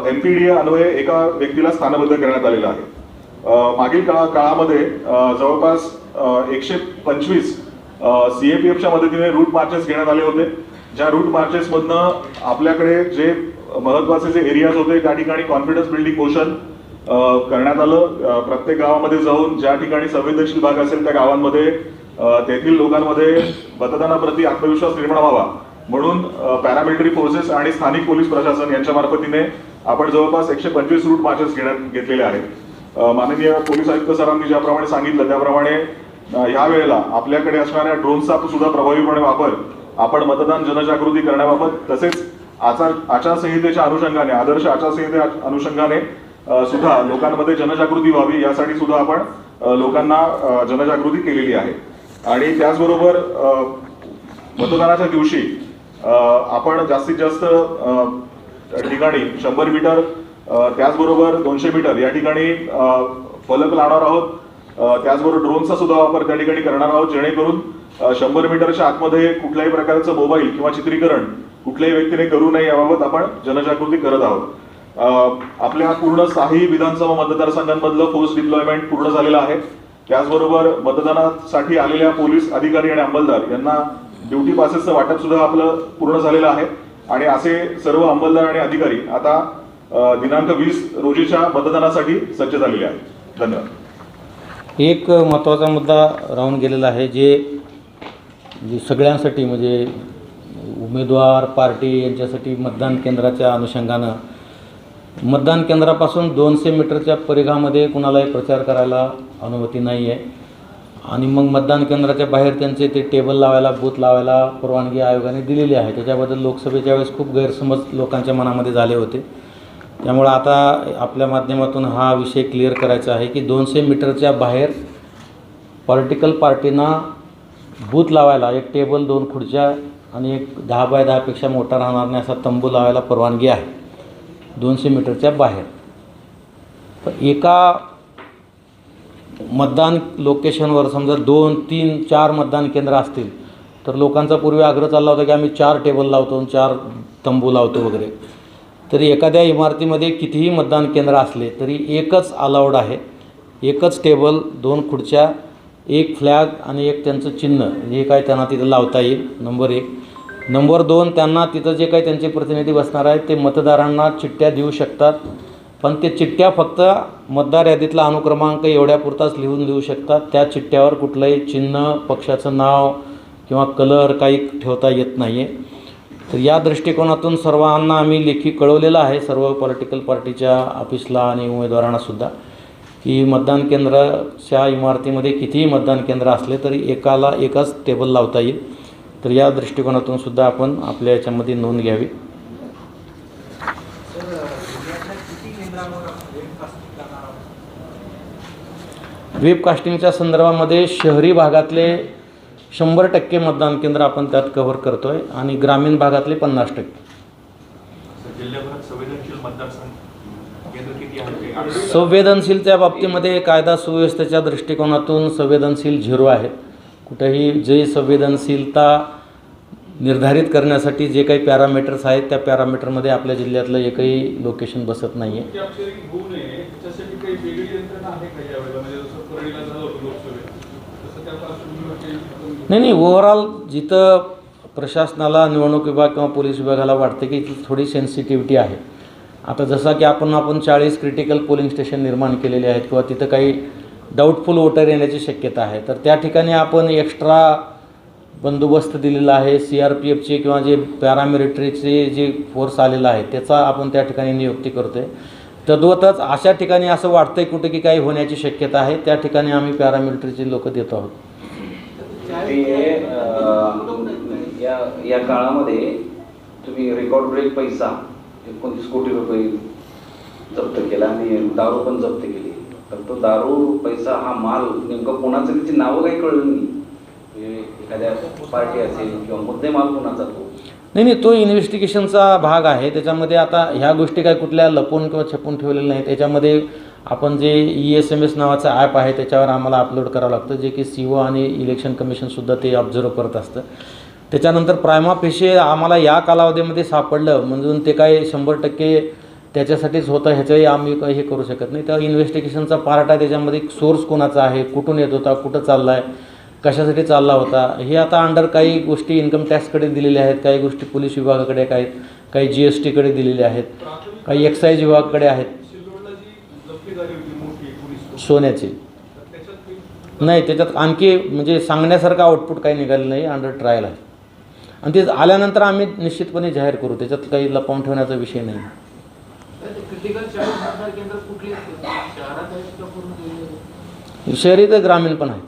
MPDA अन्वये एका व्यक्तीला स्थानबद्ध करण्यात आलेलं आहे. मागील काळामध्ये जवळपास 125 CAPFच्या मदतीने रूट मार्चेस घेण्यात आले होते, ज्या रूट मार्चेसमधनं आपल्याकडे जे महत्वाचे जे एरियाज होते त्या ठिकाणी कॉन्फिडन्स बिल्डिंग मोशन करण्यात आलं. प्रत्येक गावामध्ये जाऊन ज्या ठिकाणी संवेदनशील भाग असेल त्या गावांमध्ये तेथील लोकांमध्ये मतदानाप्रती आत्मविश्वास निर्माण व्हावा म्हणून पॅरामिलिटरी फोर्सेस आणि स्थानिक पोलीस प्रशासन यांच्या मार्फतीने आपण जवळपास 125 रूट मार्चेस घेतलेले आहेत. माननीय पोलीस आयुक्त सरांनी ज्याप्रमाणे सांगितलं त्याप्रमाणे ह्या वेळेला आपल्याकडे असणाऱ्या ड्रोनचा सुद्धा प्रभावीपणे वापर आपण मतदान जनजागृती करण्याबाबत तसेच आचारसंहितेच्या अनुषंगाने आदर्श आचारसंहिते अनुषंगाने सुद्धा लोकांमध्ये जनजागृती व्हावी यासाठी सुद्धा आपण लोकांना जनजागृती केलेली आहे. आणि त्याचबरोबर मतदानाच्या दिवशी आपण जास्तीत जास्त ठिकाणी 100 मीटर त्याचबरोबर 200 मीटर या ठिकाणी फलक लावणार आहोत. त्याचबरोबर ड्रोनचा सुद्धा वापर त्या ठिकाणी करणार आहोत जेणेकरून 100 मीटरच्या आतमध्ये कुठल्याही प्रकारचं मोबाईल किंवा चित्रीकरण कुठल्याही व्यक्तीने करू नये याबाबत आपण जनजागृती करत आहोत. आपल्या पूर्ण 6 विधानसभा मतदारसंघांमधलं फोर्स डिप्लॉयमेंट पूर्ण झालेलं आहे. त्याचबरोबर मतदानासाठी आलेल्या पोलीस अधिकारी आणि अंमलदार यांना ड्युटी पासेसचं वाटप सुद्धा आपलं पूर्ण झालेलं आहे. आणि असे सर्व अंमलदार आणि अधिकारी आता दिनांक 20 रोजीच्या मतदानासाठी सज्ज झालेले आहेत. धन्यवाद. एक महत्त्वाचा मुद्दा राहून गेलेला आहे जे सगळ्यांसाठी म्हणजे उमेदवार पार्टी यांच्यासाठी मतदान केंद्राच्या अनुषंगानं मतदान केंद्रापासून 200 मीटरच्या परिघामध्ये कुणालाही प्रचार करायला अनुमती नाही आहे. आणि मग मतदान केंद्राच्या बाहेर त्यांचे ते टेबल लावायला बूथ लावायला परवानगी आयोगाने दिलेली आहे. त्याच्याबद्दल लोकसभेच्या वेळेस खूप गैरसमज लोकांच्या मनामध्ये झाले होते. त्यामुळे आता आपल्या माध्यमातून हा विषय क्लिअर करायचा आहे की 200 मीटरच्या बाहेर पॉलिटिकल पार्टींना बूथ लावायला एक टेबल 2 खुर्च्या आणि एक 10 बाय 10 पेक्षा मोठा राहणार नाही असा तंबू लावायला परवानगी आहे 200 मीटरच्या बाहेर. पण एका मतदान लोकेशनवर समजा 2, 3, 4 मतदान केंद्र असतील तर लोकांचा पूर्वी आग्रह चालला होता की आम्ही 4 टेबल लावतो 4 तंबू लावतो वगैरे. तरी एखाद्या इमारतीमध्ये कितीही मतदान केंद्र असले तरी एकच अलाउड आहे. एकच टेबल 2 खुर्च्या 1 फ्लॅग आणि एक त्यांचं चिन्ह हे काय त्यांना तिथं लावता येईल. नंबर 1. नंबर 2 त्यांना तिथं जे काही त्यांचे प्रतिनिधी बसणार आहेत ते मतदारांना चिठ्ठ्या देऊ शकतात. पण ते चिठ्ठ्या फक्त मतदार यादीतला अनुक्रमांक एवढ्यापुरताच लिहून देऊ शकतात. त्या चिठ्ठ्यावर कुठलंही चिन्ह पक्षाचं नाव किंवा कलर काही ठेवता येत नाही आहे. तर या दृष्टिकोनातून सर्वांना आम्ही लेखी कळवलेलं आहे सर्व पॉलिटिकल पार्टीच्या ऑफिसला आणि उमेदवारांनासुद्धा की मतदान केंद्राच्या इमारतीमध्ये कितीही मतदान केंद्र असले तरी एकाला एकच टेबल लावता येईल. तर या दृष्टिकोनातून सुद्धा आपण आपल्या याच्यामध्ये नोंद घ्यावी. वेबकास्टिंगच्या संदर्भामध्ये शहरी भागातले 100% मतदान केंद्र आपण त्यात कव्हर करतो आहे आणि ग्रामीण भागातले 50%. संवेदनशीलच्या बाबतीमध्ये कायदा सुव्यवस्थेच्या दृष्टिकोनातून संवेदनशील 0 आहेत. कुठेही जे संवेदनशीलता निर्धारित करण्यासाठी जे काही पॅरामीटर्स आहेत त्या पॅरामीटरमध्ये आपल्या जिल्ह्यातलं एकही लोकेशन बसत नाही आहे. नाही ओव्हरऑल जिथं प्रशासनाला निवडणूक विभाग किंवा पोलीस विभागाला वाटते की थोडी सेन्सिटिव्हिटी आहे. आता जसा की आपण 40 क्रिटिकल पोलिंग स्टेशन निर्माण केलेले आहेत किंवा तिथं काही डाऊटफुल वोटर येण्याची शक्यता आहे तर त्या ठिकाणी आपण एक्स्ट्रा बंदोबस्त दिलेला आहे. CRPFचे किंवा जे पॅरामिलिटरीचे जे फोर्स आलेला आहे त्याचा आपण त्या ठिकाणी नियुक्ती करतो आहे. तद्वतच अशा ठिकाणी असं वाटतंय कुठे की काही होण्याची शक्यता आहे त्या ठिकाणी आम्ही पॅरामिलिटरीचे लोक देतो आहोत. या काळामध्ये तुम्ही रेकॉर्ड ब्रेक पैसा 29 कोटी रुपये जप्त केला आणि दारू पण जप्त केली. तर तो दारू पैसा हा माल नेमकं कोणाचं त्याची नावं काही कळलं नाही. एखाद्या पार्टी असेल किंवा मुद्देमाल कोणाचा तो नाही तो इन्व्हेस्टिगेशनचा भाग आहे. त्याच्यामध्ये आता ह्या गोष्टी काय कुठल्या लपवून किंवा छपून ठेवलेल्या नाहीत. त्याच्यामध्ये आपण जे ESMS नावाचं ॲप आहे त्याच्यावर आम्हाला अपलोड करावं लागतं जे की CO आणि इलेक्शन कमिशनसुद्धा ते ऑब्झर्व करत असतं. त्याच्यानंतर प्रायमा फेशी आम्हाला या कालावधीमध्ये सापडलं म्हणून ते काय 100% त्याच्यासाठीच होतं ह्याचंही आम्ही काही हे करू शकत नाही. त्या इन्व्हेस्टिगेशनचा पार्ट आहे. त्याच्यामध्ये सोर्स कोणाचा आहे कुठून येत होता कुठं चालला आहे कशासाठी चालला होता हे आता अंडर काही गोष्टी इन्कम टॅक्सकडे दिलेल्या आहेत काही गोष्टी पोलीस विभागाकडे आहेत काही GSTकडे दिलेल्या आहेत काही एक्साईज विभागाकडे आहेत. सोन्याची नाही त्याच्यात आणखी म्हणजे सांगण्यासारखं आउटपुट काही निघालं नाही. अंडर ट्रायल आहे आणि ते आल्यानंतर आम्ही निश्चितपणे जाहीर करू. त्याच्यात काही लपवून ठेवण्याचा विषय नाही. शहरी तर ग्रामीण पण आहेत.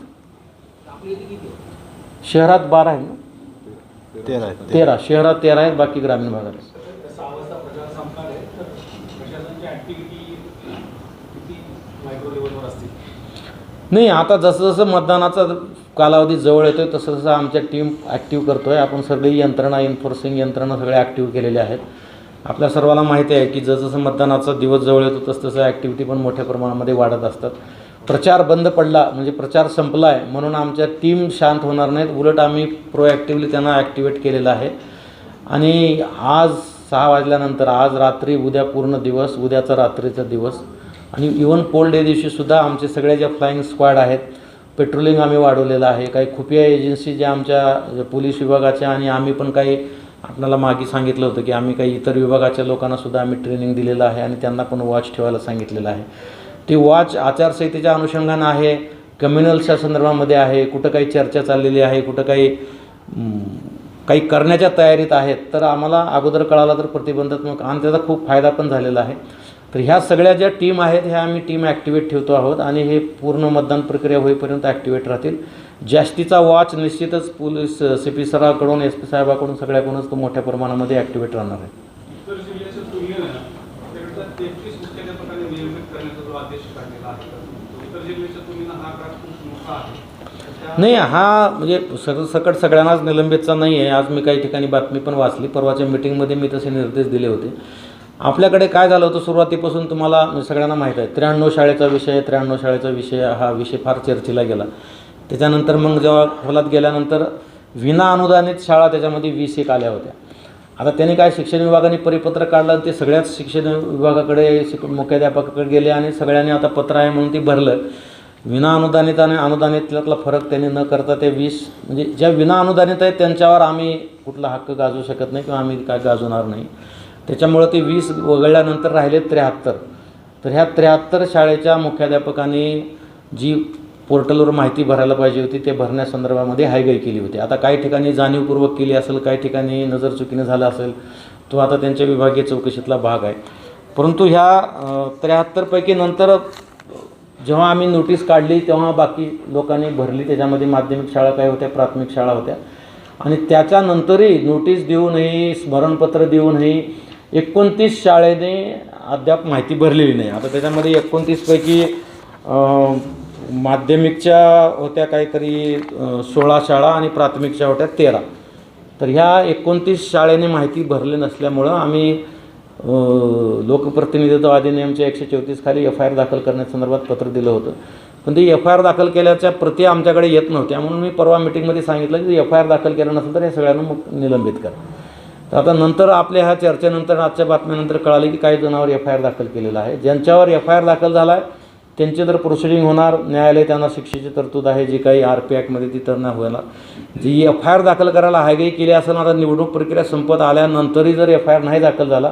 शहरात 12 आहेत ना, 13 शहरात 13 आहेत, बाकी ग्रामीण भागात आहेत. नाही, आता जसं जसं मतदानाचा कालावधी जवळ येतोय तसं तसं आमच्या टीम ॲक्टिव्ह करतोय. आपण सगळी यंत्रणा, एन्फोर्सिंग यंत्रणा सगळे ॲक्टिव्ह केलेले आहेत. आपल्या सर्वांना माहिती आहे की जसं मतदानाचा दिवस जवळ येतो तसं तसं ॲक्टिव्हिटी पण मोठ्या प्रमाणामध्ये वाढत असतात. प्रचार बंद पडला म्हणजे प्रचार संपला आहे म्हणून आमच्या टीम शांत होणार नाहीत. उलट आम्ही प्रोॲक्टिव्हली त्यांना ॲक्टिवेट केलेलं आहे. आणि आज 6 वाजल्यानंतर, आज रात्री, उद्या पूर्ण दिवस, उद्याचा रात्रीचा दिवस आणि इव्हन पोल डे दिवशीसुद्धा आमचे सगळे ज्या फ्लाईंग स्क्वॉड आहेत, पेट्रोलिंग आम्ही वाढवलेलं आहे. काही खुफिया एजन्सी ज्या आमच्या पोलीस विभागाच्या आणि आम्ही पण काही आपल्याला मागे सांगितलं होतं की आम्ही काही इतर विभागाच्या लोकांनासुद्धा आम्ही ट्रेनिंग दिलेलं आहे आणि त्यांना पण वॉच ठेवायला सांगितलेलं आहे. ती वॉच आचारसंहितेच्या अनुषंगानं आहे, कम्युनल्सच्या संदर्भामध्ये आहे, कुठं काही चर्चा चाललेली आहे, कुठं काही करण्याच्या तयारीत आहेत, तर आम्हाला अगोदर कळालं तर प्रतिबंधात्मक आणि त्याचा खूप फायदा पण झालेला आहे. तर ह्या सगळ्या ज्या टीम आहेत ह्या आम्ही टीम ॲक्टिवेट ठेवतो आहोत आणि हे पूर्ण मतदान प्रक्रिया होईपर्यंत ॲक्टिवेट राहतील. जास्तीचा वॉच निश्चितच पोलीस CP सराकडून, SP साहेबाकडून, सगळ्याकडूनच तो मोठ्या प्रमाणामध्ये ॲक्टिवेट राहणार आहे. इतर जिल्ह्याच्या तुलनेनं आपल्याकडे 33 मुख्याध्यापकांनी नियमित करण्याचा जो आदेश काढलेला आहे, इतर जिल्ह्याच्या तुलनेनं हा आकडा खूप मोठा आहे. नाही, हा म्हणजे सरसकट सगळ्यांनाच निलंबितचा नाही आहे. आज मी काही ठिकाणी बातमी पण वाचली, परवाच्या मिटिंगमध्ये मी तसे निर्देश दिले होते. आपल्याकडे काय झालं होतं सुरुवातीपासून तुम्हाला सगळ्यांना माहीत आहे, 93 शाळेचा विषय, 93 शाळेचा विषय हा विषय फार चर्चेला गेला. त्याच्यानंतर मग जेव्हा खोलात गेल्यानंतर विना अनुदानित शाळा त्याच्यामध्ये 20 आल्या होत्या. आता त्यांनी काय शिक्षण विभागाने परिपत्र काढलं, ते सगळ्याच शिक्षण विभागाकडे मुख्याध्यापकाकडे गेले आणि सगळ्यांनी आता पत्र आहे म्हणून ते भरलं. विना अनुदानित आणि अनुदानितल्यातला फरक त्यांनी न करता ते 20 म्हणजे ज्या विना अनुदानित आहेत त्यांच्यावर आम्ही कुठला हक्क गाजवू शकत नाही किंवा आम्ही काय गाजवणार नाही. त्याच्यामुळं ते 20 वगळल्यानंतर राहिले 73. तर ह्या 73 शाळेच्या मुख्याध्यापकांनी जी पोर्टलवर माहिती भरायला पाहिजे होती ते भरण्यासंदर्भामध्ये हायगाई केली होती. आता काही ठिकाणी जाणीवपूर्वक केली असेल, काही ठिकाणी नजर चुकीने झालं असेल, तो आता त्यांच्या विभागीय चौकशीतला भाग आहे. परंतु ह्या 73 पैकी नंतर जेव्हा आम्ही नोटीस काढली तेव्हा बाकी लोकांनी भरली. त्याच्यामध्ये माध्यमिक शाळा काय होत्या, प्राथमिक शाळा होत्या. आणि त्याच्यानंतरही नोटीस देऊनही, स्मरणपत्र देऊनही 29 शाळेने अद्याप माहिती भरलेली नाही. आता त्याच्यामध्ये 29 पैकी माध्यमिकच्या होत्या काहीतरी 16 शाळा आणि प्राथमिकच्या होत्या 13. तर ह्या 29 शाळेने माहिती भरली नसल्यामुळं आम्ही लोकप्रतिनिधित्व अधिनियमच्या 134 खाली FIR दाखल करण्यासंदर्भात पत्र दिलं होतं. पण ती FIR दाखल केल्याच्या प्रति आमच्याकडे येत नव्हत्या म्हणून मी परवा मिटिंगमध्ये सांगितलं की FIR दाखल केलं नसेल तर हे सगळ्यांना मग निलंबित करा. तर आता नंतर आपल्या ह्या चर्चेनंतर, आजच्या बातम्यानंतर कळाले की काही जणांवर FIR दाखल केलेला आहे. ज्यांच्यावर FIR दाखल झाला आहे त्यांची जर प्रोसिडिंग होणार, न्यायालय त्यांना शिक्षेची तरतूद आहे जी काही RP ॲक्टमध्ये ती तर नाही होणार. जी FIR दाखल करायला हायगाई केली असेल, आता निवडणूक प्रक्रिया संपत आल्यानंतरही जर FIR नाही दाखल झाला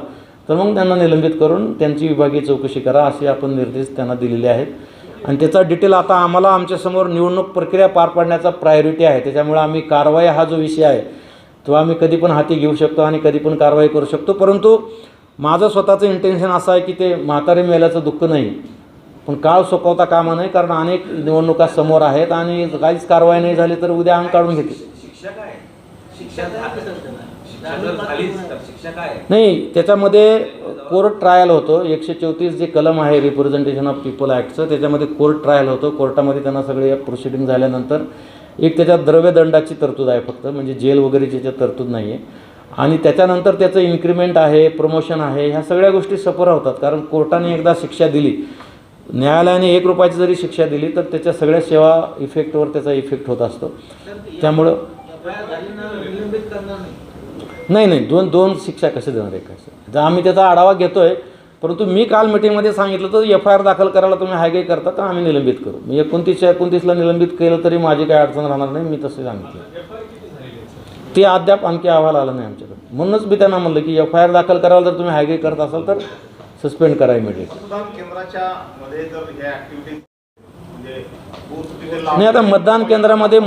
तर मग त्यांना निलंबित करून त्यांची विभागीय चौकशी करा असे आपण निर्देश त्यांना दिलेले आहेत. आणि त्याचा डिटेल आता आम्हाला आमच्यासमोर निवडणूक प्रक्रिया पार पाडण्याचा प्रायोरिटी आहे. त्याच्यामुळे आम्ही कारवाई हा जो विषय आहे तो आम्ही कधी पण हाती घेऊ शकतो आणि कधी पण कारवाई करू शकतो. परंतु माझं स्वतःचं इंटेन्शन असं आहे की ते म्हातारे मेल्याचं दुःख नाही, पण काळ सोपवता कामा नाही. कारण अनेक निवडणुका समोर आहेत आणि काहीच कारवाई नाही झाली तर उद्या अंग काढून घेतील. नाही, त्याच्यामध्ये कोर्ट ट्रायल होतं. 134 जे कलम आहे रिप्रेझेंटेशन ऑफ पीपल ॲक्टचं, त्याच्यामध्ये कोर्ट ट्रायल होतं. कोर्टामध्ये त्यांना सगळे प्रोसिडिंग झाल्यानंतर एक त्याच्यात द्रव्यदंडाची तरतूद आहे फक्त, म्हणजे जेल वगैरेची त्याच्यात तरतूद नाही आहे. आणि त्याच्यानंतर त्याचं इन्क्रिमेंट आहे, प्रमोशन आहे, ह्या सगळ्या गोष्टी सफर होतात. कारण कोर्टाने एकदा शिक्षा दिली, न्यायालयाने 1 रुपयाची जरी शिक्षा दिली तर त्याच्या सगळ्या सेवा इफेक्टवर त्याचा इफेक्ट होत असतो. त्यामुळं नाही दोन शिक्षा कसे देणार आहे कसं, जर आम्ही त्याचा आढावा घेतो आहे. परंतु मी काल मिटिंगमध्ये सांगितलं तर FIR दाखल करायला तुम्ही हायगाई करता तर आम्ही निलंबित करू. मी 29ला निलंबित केलं तरी माझी काही अडचण राहणार नाही, मी तसं सांगितलं. ते अद्याप आणखी अहवाल आला नाही आमच्याकडे. म्हणूनच मी त्यांना म्हणलं की FIR दाखल करायला जर तुम्ही हायगाई करत असाल तर सस्पेंड करा इमिडिएट. नाही, आता मतदान केंद्रामध्ये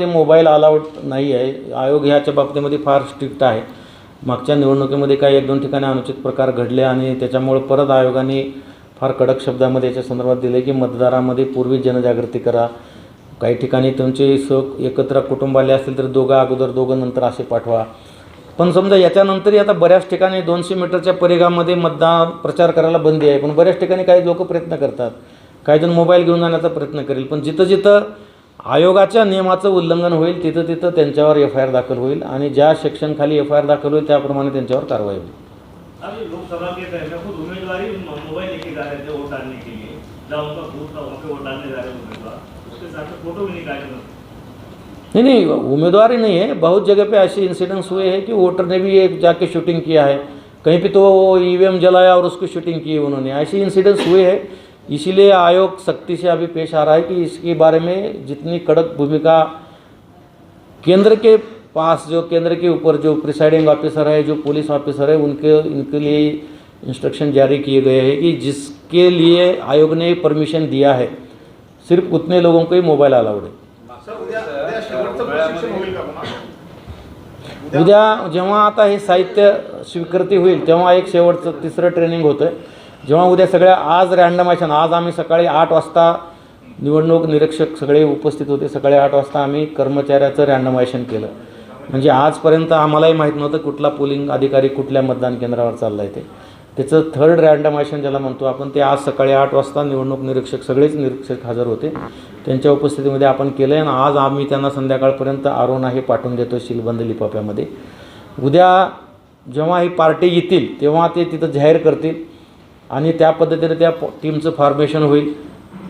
मोबाईल अलाउड नाही आहे. आयोग ह्याच्या बाबतीमध्ये फार स्ट्रिक्ट आहे. मागच्या निवडणुकीमध्ये काही 1-2 ठिकाणी अनुचित प्रकार घडले आणि त्याच्यामुळे परत आयोगाने फार कडक शब्दामध्ये याच्या संदर्भात दिले की मतदारामध्ये पूर्वी जनजागृती करा. काही ठिकाणी तुमचे एकत्र कुटुंबाले असतील तर दोघं अगोदर दोघं नंतर असे पाठवा. पण समजा याच्यानंतरही आता बऱ्याच ठिकाणी 200 मीटरच्या परिघामध्ये मतदान प्रचार करायला बंदी आहे. पण बऱ्याच ठिकाणी काही लोक प्रयत्न करतात, काही जण मोबाईल घेऊन जाण्याचा प्रयत्न करेल. पण जिथं जिथं आयोगाच्या नियमाचं उल्लंघन होईल तिथं तिथं त्यांच्यावर FIR दाखल होईल आणि ज्या सेक्शनखाली FIR दाखल होईल त्याप्रमाणे त्यांच्यावर कारवाई होईल. अभी लोकसभा के पहले खुद उम्मीदवार मोबाइल लेके जा रहे थे वोट डालने के लिए, जहाँ उनका बूथ था वहाँ पे वोट डालने जा रहे उम्मीदवार, उसके साथ में फोटो भी निकाले. नहीं, उम्मीदवार ही नहीं है. बहुत जगह पे ऐसे इंसिडेंट्स हुए हैं कि वोटर ने भी एक जाके शूटिंग किया है, कहीं पे तो EVM जलाया और उसको शूटिंग की उन्होंने. ऐसे इंसिडेंट्स हुए हैं. इसीलिए आयोग सख्ती से अभी पेश आ रहा है कि इसके बारे में जितनी कड़क भूमिका केंद्र के पास, जो केंद्र के ऊपर जो प्रिसाइडिंग ऑफिसर है, जो पुलिस ऑफिसर है, इनके लिए इंस्ट्रक्शन जारी किए गए हैं कि जिसके लिए आयोग ने परमिशन दिया है सिर्फ उतने लोगों को ही मोबाइल अलाउड है. उद्या जेव्हा आता हे साहित्य स्वीकृती होईल तेव्हा एक शेवटचं तिसरं ट्रेनिंग होतं आहे. जेव्हा उद्या सगळ्या आज रँडमायझेशन, आज आम्ही सकाळी 8 वाजता निवडणूक निरीक्षक सगळे उपस्थित होते. सकाळी 8 वाजता आम्ही कर्मचाऱ्याचं रँडमायझेशन केलं. म्हणजे आजपर्यंत आम्हालाही माहीत नव्हतं कुठला पोलिंग अधिकारी कुठल्या मतदान केंद्रावर चालला आहे. त्याचं थर्ड रँडमायझेशन ज्याला म्हणतो आपण, ते आज सकाळी 8 वाजता निवडणूक निरीक्षक सगळेच निरीक्षक हजर होते. त्यांच्या उपस्थितीमध्ये आपण केलं आहे आणि आज आम्ही त्यांना संध्याकाळपर्यंत आरोना हे पाठवून देतो सीलबंद लिफाफ्यामध्ये. उद्या जेव्हा ही पार्टी येतील तेव्हा ते तिथं जाहीर करतील आणि त्या पद्धतीने त्या टीमचं फॉर्मेशन होईल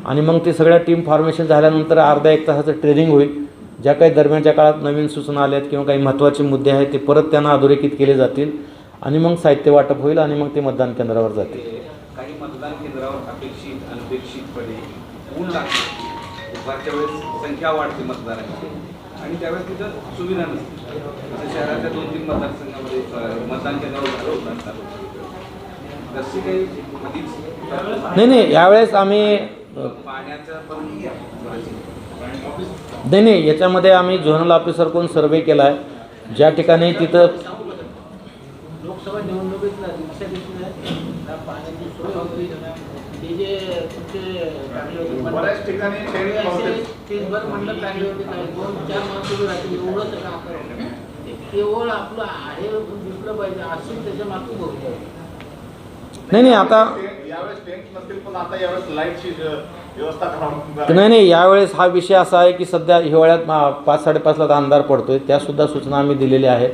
आणि मग ते सगळ्या टीम फॉर्मेशन झाल्यानंतर अर्धा एक तासाचं ट्रेनिंग होईल. ज्या काही दरम्यानच्या काळात नवीन सूचना आल्यात किंवा काही महत्त्वाचे मुद्दे आहेत ते परत त्यांना अधोरेखित केले जातील आणि मग साहित्य वाटप होईल आणि मग ते मतदान केंद्रावर जातील. काही मतदान केंद्रावर अपेक्षित अनपेक्षितपणे ऊन लागते. दुपारच्या वेळेस संख्या वाढते मतदारांची आणि त्यावेळेस तिथं सुविधा नसते. आता शहराच्या 2-3 मतदारसंघामध्ये मतदान केंद्रावर झालं होतं. तशी काही नाही, यावेळेस आम्ही पाण्याचा पण नाही, याच्यामध्ये आम्ही झोनल ऑफिसर कोण सर्वे केला आहे. ज्या ठिकाणी तिथं लोकसभा निवडणुकीत रिक्षा दिसल्या पाण्याची सोय होती, ते जे तुमचे बऱ्याच ठिकाणी तेचभर मंडळ टाकले होते, काही 2-4 माणसं उभी राहतील एवढंच काम करायचं. केवळ आपलं आहे दिसलं पाहिजे असं त्याच्या मागून बघतो. नाही, आता यावेळेस टेंट नसतील पण आता यावेळेस लाईटची व्यवस्था करावी. नाही, यावेळेस हा विषय असा आहे की सध्या हिवाळ्यात 5-5:30ला अंधार पडतोय. त्यासुद्धा सूचना आम्ही दिलेल्या आहेत,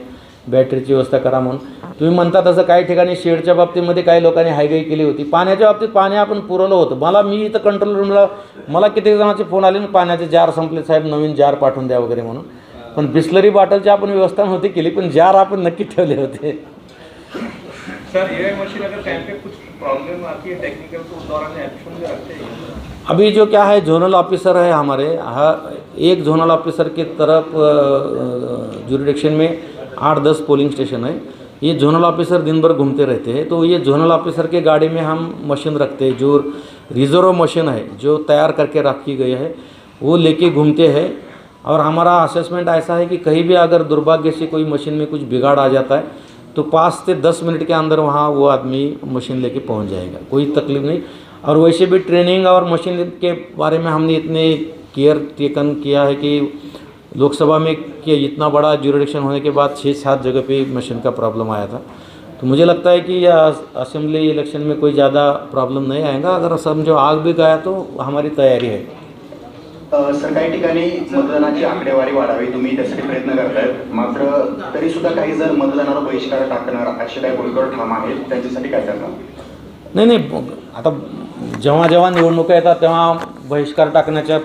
बॅटरीची व्यवस्था करा म्हणून. तुम्ही म्हणता तसं काही ठिकाणी शेडच्या बाबतीमध्ये काही लोकांनी हायगाई केली होती. पाण्याच्या बाबतीत पाणी आपण पुरवलं होतं. मी इथं कंट्रोल रूमला मला कित्येक जणांचे फोन आले, पाण्याचे जार संपले साहेब, नवीन जार पाठवून द्या वगैरे म्हणून. पण बिस्लरी बॉटलची आपण व्यवस्था नव्हती केली, पण जार आपण नक्की ठेवले होते. सर, ये मशीन अगर कहीं पे कुछ प्रॉब्लम आती है टेक्निकल तो उस दौरान एक्शन में रखते हैं. अभी जो क्या है, जोनल ऑफिसर है हमारे, एक जोनल ऑफिसर के तरफ जुरिडिक्शन में 8-10 पोलिंग स्टेशन है. ये जोनल ऑफिसर दिन भर घूमते रहते हैं. तो ये जोनल ऑफिसर के गाड़ी में हम मशीन रखते हैं, जो रिजर्व मशीन है जो तैयार करके रखी गई है वो लेके घूमते हैं. और हमारा असेसमेंट ऐसा है कि कहीं भी अगर दुर्भाग्य से कोई मशीन में कुछ बिगाड़ आ जाता है तो 5 से 10 मिनट के अंदर वहाँ वो आदमी मशीन लेके पहुँच जाएगा, कोई तकलीफ नहीं. और वैसे भी ट्रेनिंग और मशीन के बारे में हमने इतने केयर टेकन किया है कि लोकसभा में कि इतना बड़ा जुरिडिक्शन होने के बाद 6-7 जगह पे मशीन का प्रॉब्लम आया था. तो मुझे लगता है कि असेंबली इलेक्शन में कोई ज़्यादा प्रॉब्लम नहीं आएगा. अगर समझो आग भी गया तो हमारी तैयारी है. सर, काही ठिकाणी मतदानाची आकडेवारी वाढावी, तुम्ही त्यासाठी प्रयत्न करतायत. मात्र तरी सुद्धा काही जर मतदानावर बहिष्कार टाकणार असे काही भूमिकेवर ठाम आहेत, त्यांच्यासाठी काय करणार? नाही, आता जेव्हा जेव्हा निवडणुका येतात तेव्हा बहिष्कार टाकण्याच्या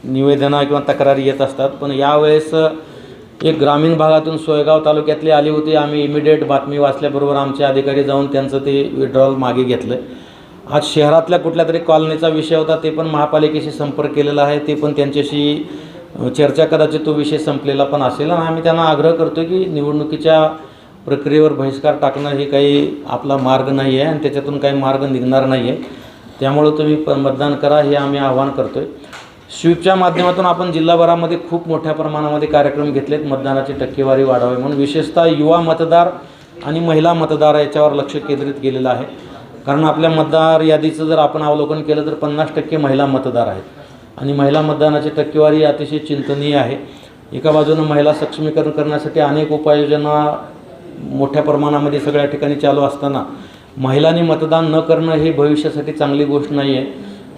निवेदनं किंवा तक्रारी येत असतात. पण यावेळेस एक ग्रामीण भागातून सोयगाव तालुक्यातली आली होती. आम्ही इमिडिएट बातमी वाचल्याबरोबर आमचे अधिकारी जाऊन त्यांचं ते विड्रॉल मागे घेतलं. आज शहरातल्या कुठल्या तरी कॉलनीचा विषय होता, ते पण महापालिकेशी संपर्क केलेला आहे. ते पण त्यांच्याशी चर्चा, कदाचित तो विषय संपलेला पण असेल. आणि आम्ही त्यांना आग्रह करतो की निवडणुकीच्या प्रक्रियेवर बहिष्कार टाकणं हे काही आपला मार्ग नाही आहे आणि त्याच्यातून काही मार्ग निघणार नाही आहे. त्यामुळं तुम्ही मतदान करा हे आम्ही आवाहन करतो आहे. स्वीपच्या माध्यमातून आपण जिल्हाभरामध्ये खूप मोठ्या प्रमाणामध्ये कार्यक्रम घेतलेत मतदानाची टक्केवारी वाढावी म्हणून. विशेषतः युवा मतदार आणि महिला मतदार याच्यावर लक्ष केंद्रित केलेलं आहे. कारण आपल्या मतदार यादीचं जर आपण अवलोकन केलं तर 50% महिला मतदार आहेत आणि महिला मतदानाची टक्केवारी अतिशय चिंतनीय आहे. एका बाजूनं महिला सक्षमीकरण करण्यासाठी अनेक उपाययोजना मोठ्या प्रमाणामध्ये सगळ्या ठिकाणी चालू असताना महिलांनी मतदान न करणं ही भविष्यासाठी चांगली गोष्ट नाही आहे.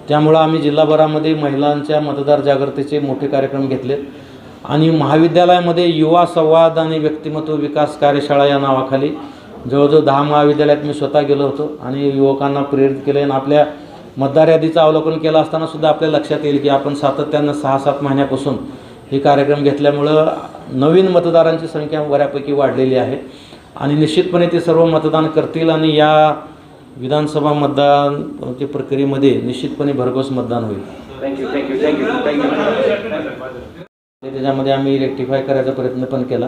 त्यामुळं आम्ही जिल्हाभरामध्ये महिलांच्या मतदार जागृतीचे मोठे कार्यक्रम घेतले आणि महाविद्यालयामध्ये युवा संवाद आणि व्यक्तिमत्व विकास कार्यशाळा या नावाखाली जवळजवळ 10 महाविद्यालयात मी स्वतः गेलो होतो आणि युवकांना प्रेरित केले. आणि आपल्या मतदार यादीचं अवलोकन केलं असताना सुद्धा आपल्या लक्षात येईल की आपण सातत्यानं 6-7 महिन्यापासून हे कार्यक्रम घेतल्यामुळं नवीन मतदारांची संख्या बऱ्यापैकी वाढलेली आहे आणि निश्चितपणे ते सर्व मतदान करतील आणि या विधानसभा मतदान प्रक्रियेमध्ये निश्चितपणे भरघोस मतदान होईल. त्याच्यामध्ये आम्ही रेक्टिफाय करायचा प्रयत्न पण केला.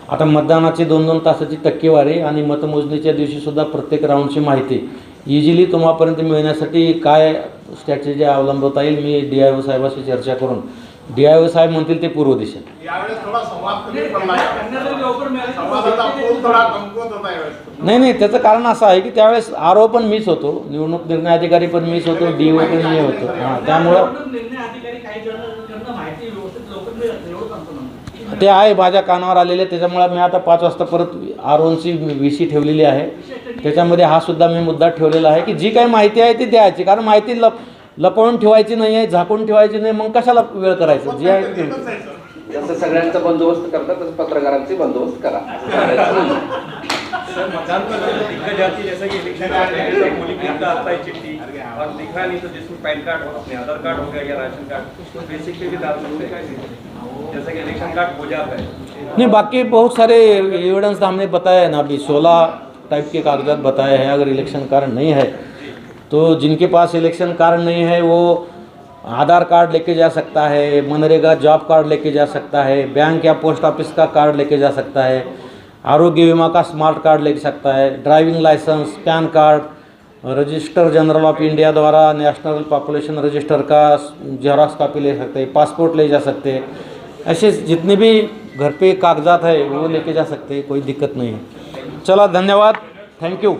आता मतदानाची 2-2 तासाची टक्केवारी आणि मतमोजणीच्या दिवशीसुद्धा प्रत्येक राऊंडची माहिती इझिली तुम्हापर्यंत मिळण्यासाठी काय स्ट्रॅटेजी अवलंबवता येईल मी DIO साहेबांशी चर्चा करून DIO साहेब म्हणतील ते पूर्व दिशा. नाही त्याचं कारण असं आहे की त्यावेळेस RO पण मीच होतो, निवडणूक निर्णय अधिकारी पण मीच होतो, DO पण मी होतो. त्यामुळं ते आहे माझ्या कानावर आलेले. त्याच्यामुळे मी आता 5 वाजता परत ROची VC ठेवलेली आहे. त्याच्यामध्ये हा सुद्धा मी मुद्दा ठेवलेला आहे की जी काही माहिती आहे ती द्यायची, कारण माहिती लपवून ठेवायची नाही आहे, झाकून ठेवायची नाही. मग कशाला वेळ करायचं जी आहे ते. जसं सगळ्यांचा बंदोबस्त करतात तसं पत्रकारांचे बंदोबस्त करा. मतदान पर दिक्कत जाती है, जैसा कि इलेक्शन आता है चिट्ठी और दिखा नहीं तो जिसमें पैन कार्ड हो, अपने आधार कार्ड हो गया या राशन कार्ड, बेसिक पे भी डाल सकते हैं जैसा कि इलेक्शन कार्ड हो जाता है. नहीं बाकी बहुत सारे एविडेंस हमने बताया है ना, अभी 16 टाइप के कागजात बताए हैं. अगर इलेक्शन कार्ड नहीं है तो जिनके पास इलेक्शन कार्ड नहीं है वो आधार कार्ड लेके जा सकता है, मनरेगा जॉब कार्ड लेके जा सकता है, बैंक या पोस्ट ऑफिस का कार्ड लेके जा सकता है, आरोग्य बीमा का स्मार्ट कार्ड ले सकता है, ड्राइविंग लाइसेंस, पैन card, register general of India द्वारा नेशनल पॉपुलेशन रजिस्टर का जेरॉक्स कॉपी ले सकते हैं, पासपोर्ट ले जा सकते हैं. ऐसे जितने भी घर पे कागजात है वो लेके जा सकते हैं, कोई दिक्कत नहीं है. चला धन्यवाद, थैंक यू.